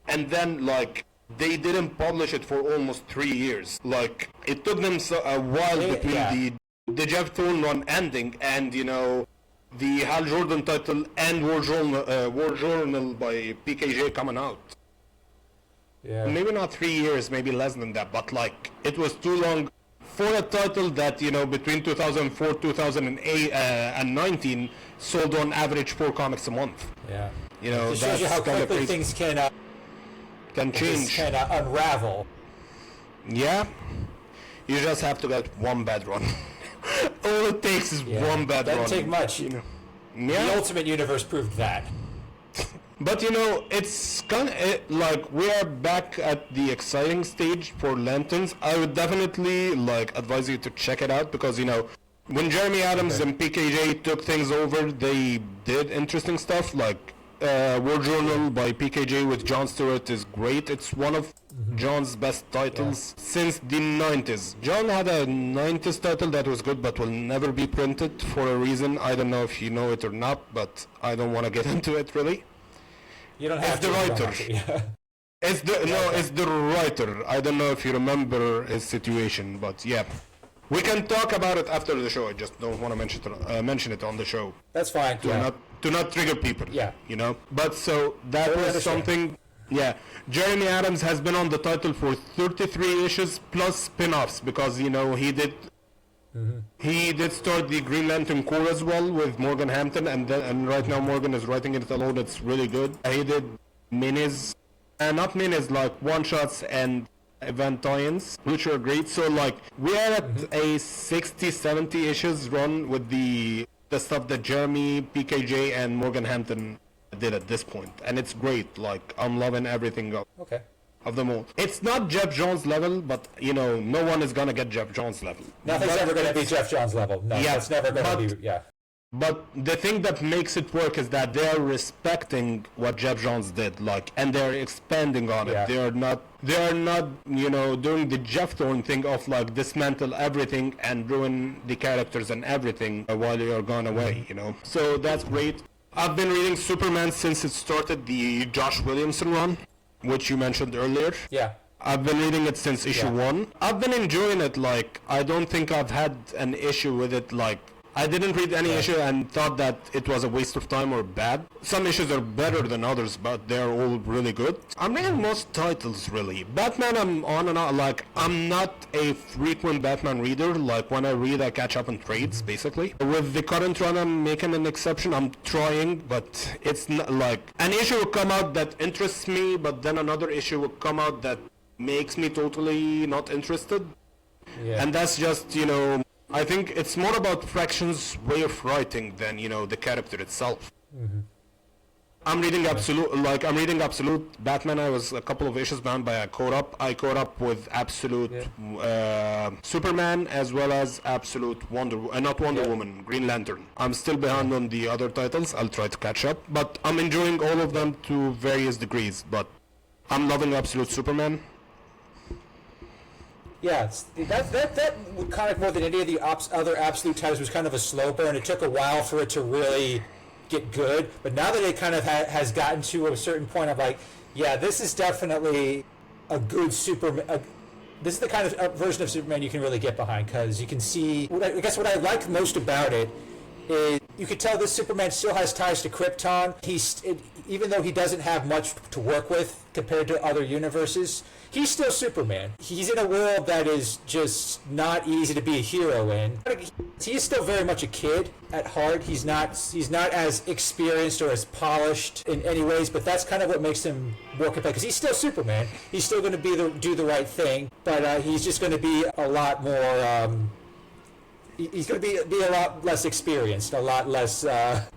and then like they didn't publish it for almost 3 years. Like it took them a while between the Jeff Thorne run ending and the Hal Jordan title and War Journal by PKJ coming out. Yeah. Maybe not 3 years, maybe less than that, but like it was too long for a title that between 2004, 2008 and 19 sold on average 4 comics a month. Yeah. It shows you how quickly things can change. Can unravel. Yeah. You just have to get one bad run. All it takes is one bad run. Doesn't take much. Yeah. The Ultimate Universe proved that. But it's kind of like we are back at the exciting stage for Lanterns. I would definitely advise you to check it out because when Jeremy Adams and PKJ took things over, they did interesting stuff. Like War Journal by PKJ with Jon Stewart is great. It's one of John's best titles since the 90s. John had a 90s title that was good but will never be printed for a reason. I don't know if you know it or not, but I don't want to get into it really. You don't have the writer. It's the writer. I don't know if you remember his situation, but yeah. We can talk about it after the show. I just don't want to mention it on the show. That's fine. To not trigger people. Yeah. But so that was something. Yeah. Jeremy Adams has been on the title for 33 issues plus spin-offs because he did. He did start the Green Lantern Corps as well with Morgan Hampton, and right now Morgan is writing it alone. It's really good. He did minis, not minis, like one-shots and event tie-ins, which are great. So we are at a 60-70 issues run with the stuff that Jeremy, PKJ, and Morgan Hampton did at this point, and it's great. I'm loving everything of them all. It's not Jeff Johns level, but no one is gonna get Jeff Johns level. Nothing's ever gonna be Jeff Johns level. No, it's never gonna be. Yeah. But the thing that makes it work is that they are respecting what Jeff Johns did, and they're expanding on it. They are not, doing the Jeff Thorne thing of dismantle everything and ruin the characters and everything while you're gone away. So that's great. I've been reading Superman since it started, the Josh Williamson run, which you mentioned earlier. Yeah. I've been reading it since issue 1. I've been enjoying it. I don't think I've had an issue with it. I didn't read any issue and thought that it was a waste of time or bad. Some issues are better than others, but they're all really good. I'm reading most titles, really. Batman, I'm on and on. I'm not a frequent Batman reader. When I read, I catch up on trades, basically. With the current run, I'm making an exception. I'm trying, but it's not an issue will come out that interests me, but then another issue will come out that makes me totally not interested. Yeah. And that's just, I think it's more about Fraction's way of writing than, the character itself. I'm reading Absolute Batman. I was a couple of issues behind, but I caught up with Absolute Superman as well as Absolute not Wonder Woman, Green Lantern. I'm still behind on the other titles. I'll try to catch up, but I'm enjoying all of them to various degrees. But I'm loving Absolute Superman. Yeah, that comic more than any of the other Absolute titles was kind of a slow burn. It took a while for it to really get good, but now that it kind of has gotten to a certain point of like, yeah, this is definitely a good Superman. This is the kind of version of Superman you can really get behind, because you can see. I guess what I like most about it is you could tell this Superman still has ties to Krypton. Even though he doesn't have much to work with compared to other universes, he's still Superman. He's in a world that is just not easy to be a hero in. He's still very much a kid at heart. He's not as experienced or as polished in any ways, but that's kind of what makes him more compelling, because he's still Superman. He's still going to do the right thing, but he's just going to be a lot more. He's going to be a lot less experienced, a lot less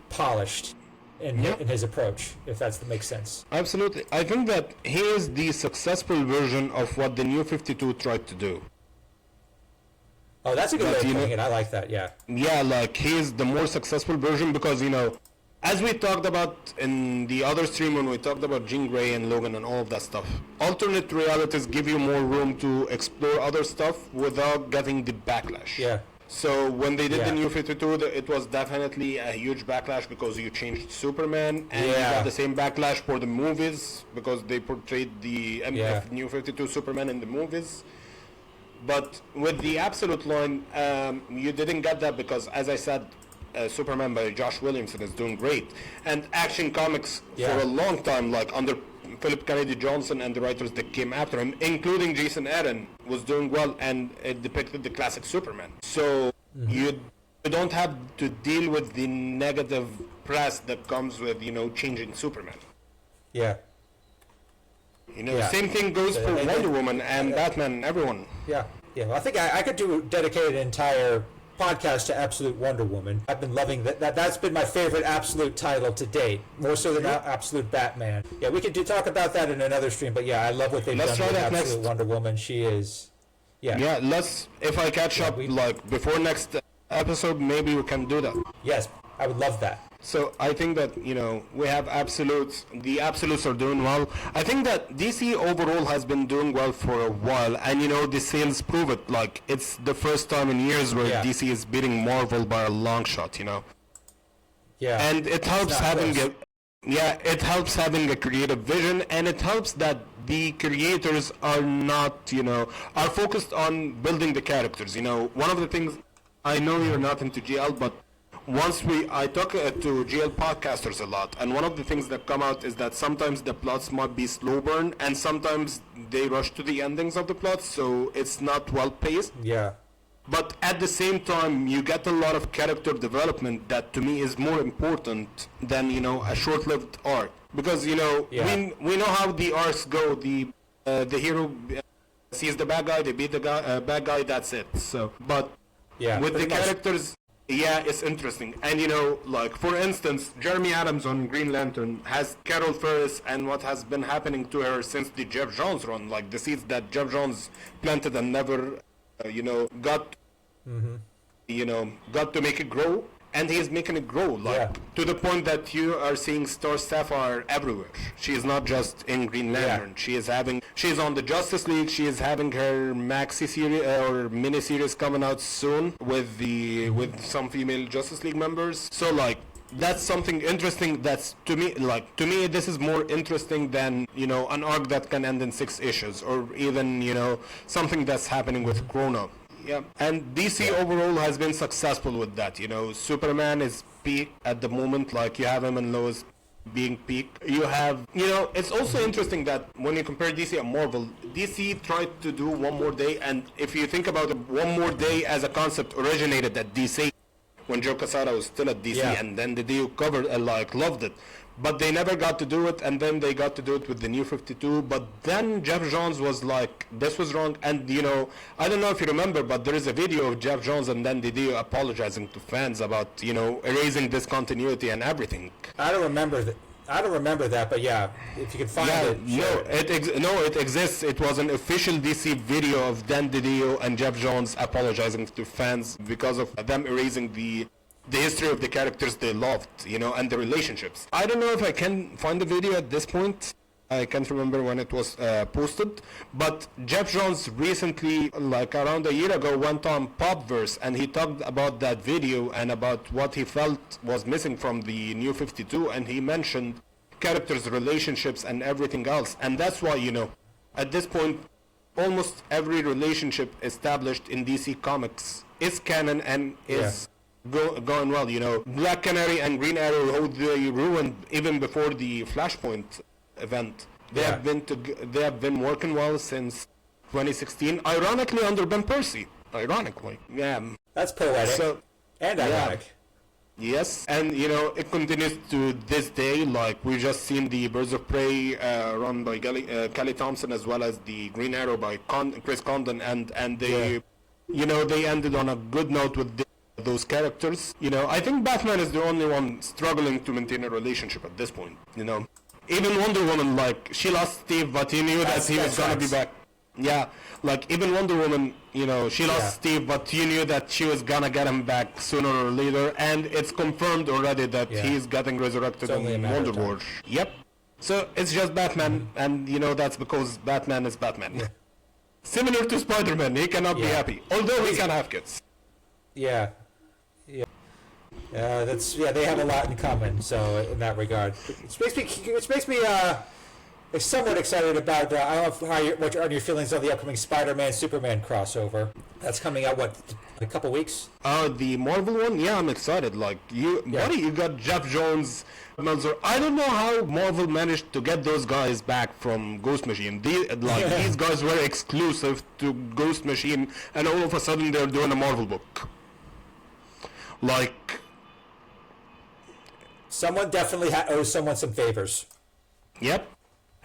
polished in his approach, if that makes sense. Absolutely. I think that he is the successful version of what the New 52 tried to do. Oh, that's a good way of putting it. I like that, yeah. Yeah, like, he is the more successful version because, as we talked about in the other stream when we talked about Jean Grey and Logan and all of that stuff, alternate realities give you more room to explore other stuff without getting the backlash. Yeah. So when they did the New 52, it was definitely a huge backlash because you changed Superman, and you got the same backlash for the movies because they portrayed the New 52 Superman in the movies. But with the Absolute line, you didn't get that because, as I said, Superman by Josh Williamson is doing great. And Action Comics for a long time, like under Philip Kennedy Johnson and the writers that came after him, including Jason Aaron, was doing well, and it depicted the classic Superman. So you don't have to deal with the negative press that comes with, changing Superman. Yeah. Same thing goes for Wonder Woman and Batman and everyone. Yeah. Yeah. Well, I think I could dedicate an entire podcast to Absolute Wonder Woman. I've been loving that. That's been my favorite Absolute title to date, more so than Absolute Batman. Yeah, we could talk about that in another stream, but I love what they've done with Absolute Wonder Woman. She is, Yeah, if I catch up, before next episode, maybe we can do that. Yes, I would love that. So I think that, we have Absolutes. The Absolutes are doing well. I think that DC overall has been doing well for a while. And, the sales prove it. Like, it's the first time in years where DC is beating Marvel by a long shot, Yeah. And it helps having a creative vision. And it helps that the creators are not, are focused on building the characters. One of the things, I know you're not into GL, but I talk to GL podcasters a lot, and one of the things that come out is that sometimes the plots might be slow burn, and sometimes they rush to the endings of the plots, so it's not well paced. Yeah. But at the same time, you get a lot of character development that to me is more important than, a short-lived arc. Because, we know how the arcs go. The hero sees the bad guy, they beat the bad guy, that's it. So, but with the characters... Yeah, it's interesting. And, for instance, Jeremy Adams on Green Lantern has Carol Ferris and what has been happening to her since the Jeff Johns run, like the seeds that Jeff Johns planted and never, got to make it grow. And he is making it grow, to the point that you are seeing Star Sapphire everywhere. She is not just in Green Lantern. Yeah. She's on the Justice League. She is having her maxi series or mini series coming out soon with some female Justice League members. So that's something interesting. That's to me this is more interesting than an arc that can end in 6 issues, or even something that's happening with Chrono. Yeah, and DC overall has been successful with that. Superman is peak at the moment, like you have him and Lois being peak. You have, it's also interesting that when you compare DC and Marvel, DC tried to do One More Day, and if you think about it, One More Day as a concept originated at DC when Joe Quesada was still at DC, and then the DU covered and loved it. But they never got to do it, and then they got to do it with the New 52. But then Jeff Johns was like, this was wrong. And, I don't know if you remember, but there is a video of Jeff Johns and then DD apologizing to fans about, erasing discontinuity and everything. I don't remember that. I don't remember that, but yeah, if you can find it. It exists. It was an official DC video of Dan DiDio and Jeff Jones apologizing to fans because of them erasing the history of the characters they loved, and the relationships. I don't know if I can find the video at this point. I can't remember when it was posted, but Jeff Jones recently, like around a year ago, went on Popverse and he talked about that video and about what he felt was missing from the New 52, and he mentioned characters' relationships and everything else. And that's why, at this point, almost every relationship established in DC Comics is canon and is going well. Black Canary and Green Arrow, who they ruined even before the Flashpoint event. They have been working well since 2016. Ironically, under Ben Percy. That's poetic and ironic. Yes, and it continues to this day. Like we just seen the Birds of Prey run by Kelly Thompson, as well as the Green Arrow by Chris Condon, and they, they ended on a good note with those characters. I think Batman is the only one struggling to maintain a relationship at this point. Even Wonder Woman, like, she lost Steve, but he knew that he was gonna be back. Yeah, like, even Wonder Woman, she lost Steve, but he knew that she was gonna get him back sooner or later, and it's confirmed already that he's getting resurrected in Wonder War. Yep. So, it's just Batman, and, that's because Batman is Batman. Yeah. Similar to Spider-Man, he cannot be happy, although he can have kids. Yeah. They have a lot in common. So in that regard, which makes me somewhat excited about. I don't know what are your feelings on the upcoming Spider-Man Superman crossover that's coming out. In a couple weeks? The Marvel one. Yeah, I'm excited. Like buddy, you got Jeff Jones, Meltzer. I don't know how Marvel managed to get those guys back from Ghost Machine. These guys were exclusive to Ghost Machine, and all of a sudden they're doing a Marvel book. Like, someone definitely owes someone some favors. Yep.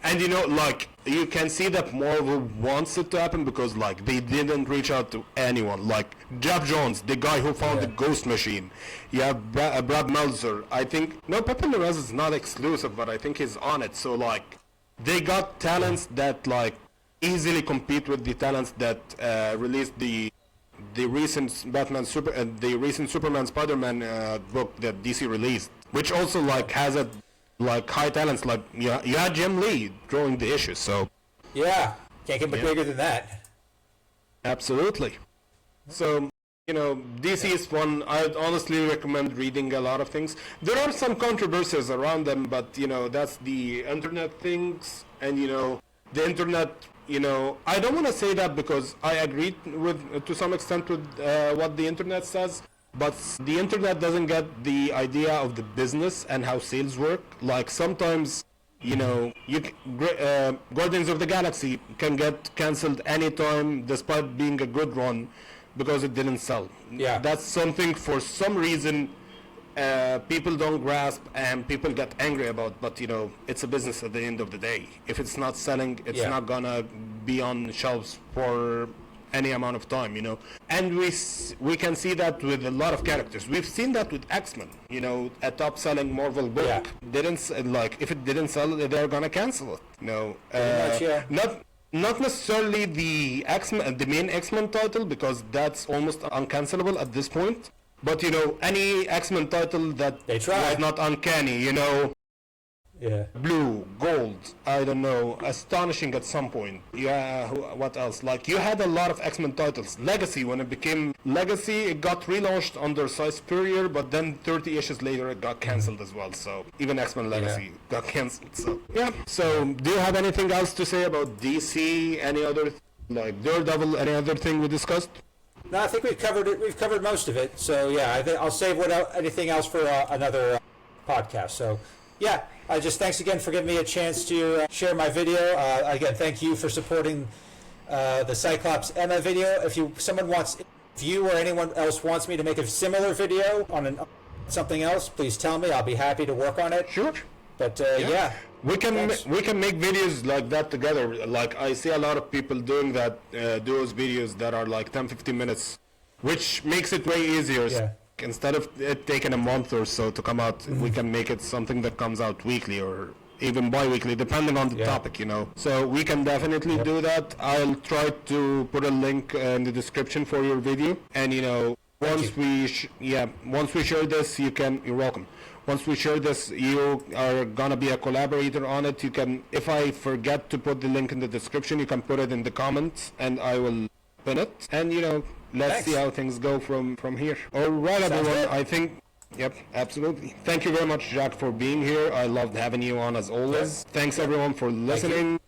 And you can see that Marvel wants it to happen because, they didn't reach out to anyone. Like, Jeff Jones, the guy who found the Ghost Machine. You have Brad Meltzer. I think, Pepe Larraz is not exclusive, but I think he's on it. So, they got talents that, easily compete with the talents that released the recent Superman Spider-Man book that DC released, which also has a high talents. You had Jim Lee drawing the issues, so can't get bigger than that. Absolutely. So DC is fun. I'd honestly recommend reading a lot of things. There are some controversies around them, but that's the internet things, and the internet. I don't want to say that because I agree to some extent with what the internet says, but the internet doesn't get the idea of the business and how sales work. Like sometimes, Guardians of the Galaxy can get cancelled anytime despite being a good run because it didn't sell. Yeah. That's something for some reason people don't grasp and people get angry about, but it's a business at the end of the day. If it's not selling, it's not gonna be on shelves for any amount of time, and we can see that with a lot of characters. We've seen that with X-Men, a top selling Marvel book didn't if it didn't sell, they're gonna cancel it. Not necessarily the X-Men, the main X-Men title, because that's almost uncancelable at this point. But any X-Men title that was not uncanny, blue, gold, I don't know, astonishing at some point. Yeah, what else? You had a lot of X-Men titles. Legacy, when it became Legacy, it got relaunched under Size Superior, but then 30 issues later it got cancelled as well. So even X-Men Legacy got cancelled. So So do you have anything else to say about DC? Any other Daredevil? Any other thing we discussed? No, I think we've covered it. We've covered most of it. So I think I'll save anything else for another podcast. So thanks again for giving me a chance to share my video. Again, thank you for supporting the Cyclops Emma video. If you or anyone else wants me to make a similar video on something else, please tell me. I'll be happy to work on it. Sure. But we can make videos like that together. I see a lot of people doing that, those videos that are 10-15 minutes, which makes it way easier. instead of it taking a month or so to come out, we can make it something that comes out weekly or even bi-weekly, depending on the topic, you know. So we can definitely do that. I'll try to put a link in the description for your video, and you know, once we share this, you're welcome. Once we share this, you are gonna be a collaborator on it. You can, if I forget to put the link in the description, you can put it in the comments, and I will pin it. And you know, let's see how things go from here. All right, everyone. I think. Yep, absolutely. Thank you very much, Jack, for being here. I loved having you on as always. Thanks everyone for listening.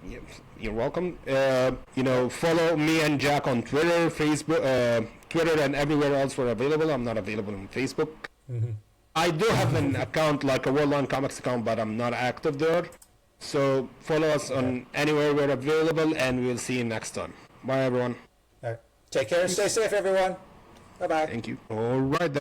Yep, you're welcome. You know, follow me and Jack on Twitter, Facebook, Twitter, and everywhere else we're available. I'm not available on Facebook. I do have an account, like a Worldline Comics account, but I'm not active there. So follow us on anywhere we're available, and we'll see you next time. Bye, everyone. All right. Take care and stay safe, everyone. Bye-bye. Thank you. All right.